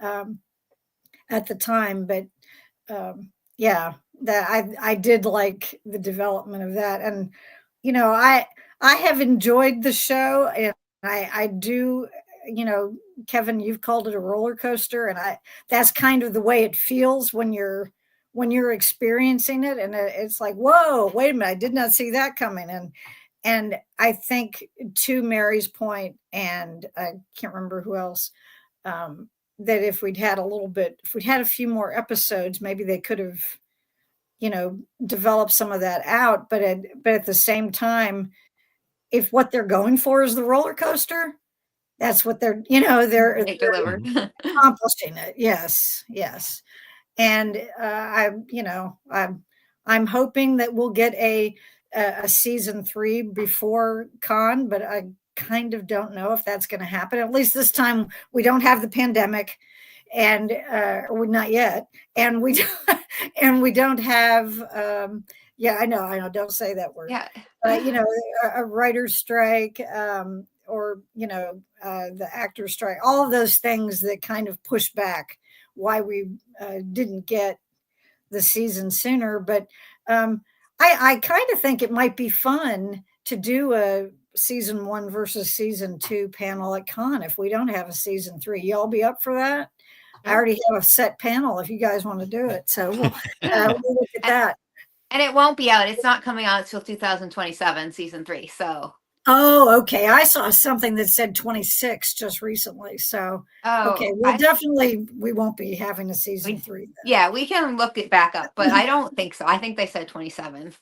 at the time, but yeah, that I did like the development of that. And, I have enjoyed the show, and I do, Kevin, you've called it a roller coaster, and that's kind of the way it feels when you're when you're experiencing it, and it's like, whoa, wait a minute, I did not see that coming. And I think, to Mary's point, and I can't remember who else, that if we'd had a few more episodes, maybe they could have, developed some of that out. But at the same time, if what they're going for is the roller coaster, that's what they're They delivered. accomplishing it. Yes. And I'm hoping that we'll get a season 3 before con, but I kind of don't know if that's going to happen. At least this time we don't have the pandemic, and we're not yet, and we don't have I know, don't say that word. Yeah. A writer's strike, or the actor's strike, all of those things that kind of push back why we didn't get the season sooner. But I kind of think it might be fun to do a season 1 versus season 2 panel at con if we don't have a season 3. Y'all be up for that? I already have a set panel if you guys want to do it. So we'll look at that. And it won't be out. It's not coming out until 2027, season 3. So. Oh, okay. I saw something that said 26 just recently. So, okay. Well, we won't be having a season 3 then. Yeah, we can look it back up, but I don't think so. I think they said 27.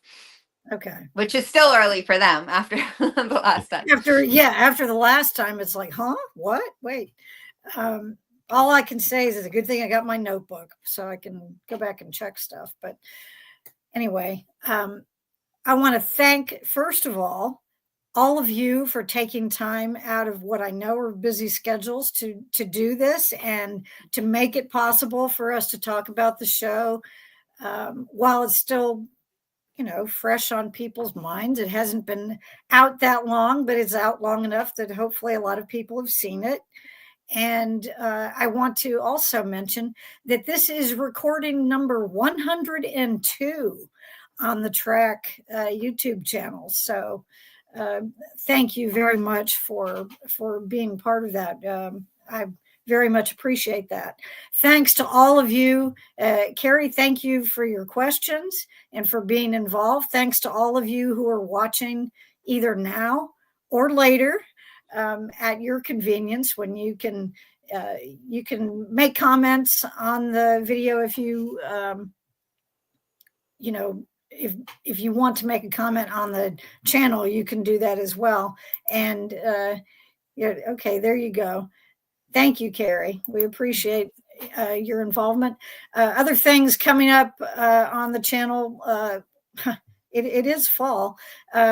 Okay. Which is still early for them after the last time. After the last time, it's like, huh? What? Wait. All I can say is it's a good thing I got my notebook so I can go back and check stuff. But anyway, I want to thank, first of all of you for taking time out of what I know are busy schedules to do this and to make it possible for us to talk about the show while it's still, fresh on people's minds. It hasn't been out that long, but it's out long enough that hopefully a lot of people have seen it. And I want to also mention that this is recording number 102 on the Track YouTube channel. So thank you very much for being part of that. I very much appreciate that. Thanks to all of you. Carrie, thank you for your questions and for being involved. Thanks to all of you who are watching either now or later at your convenience, when you can make comments on the video if you if you want to make a comment on the channel, you can do that as well. And okay, there you go. Thank you, Carrie. We appreciate your involvement. Other things coming up on the channel. It is fall.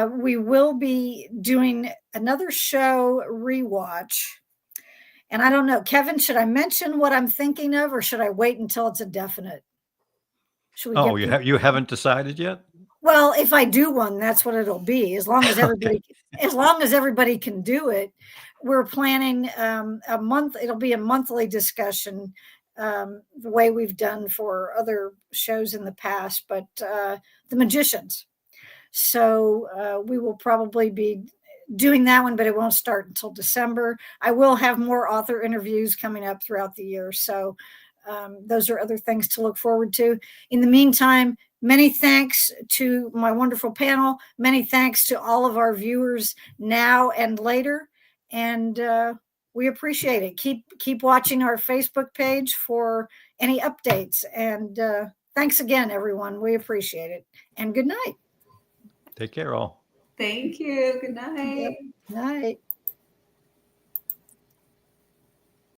We will be doing another show rewatch. And I don't know, Kevin, should I mention what I'm thinking of, or should I wait until it's a definite? You haven't decided yet? Well, if I do one, that's what it'll be. As long as everybody can do it. We're planning a month. It'll be a monthly discussion, the way we've done for other shows in the past, but The Magicians. So we will probably be doing that one, but it won't start until December. I will have more author interviews coming up throughout the year. So those are other things to look forward to. In the meantime, many thanks to my wonderful panel. Many thanks to all of our viewers now and later. And we appreciate it. Keep watching our Facebook page for any updates. And thanks again, everyone. We appreciate it. And good night. Take care, all. Thank you. Good night. Good night.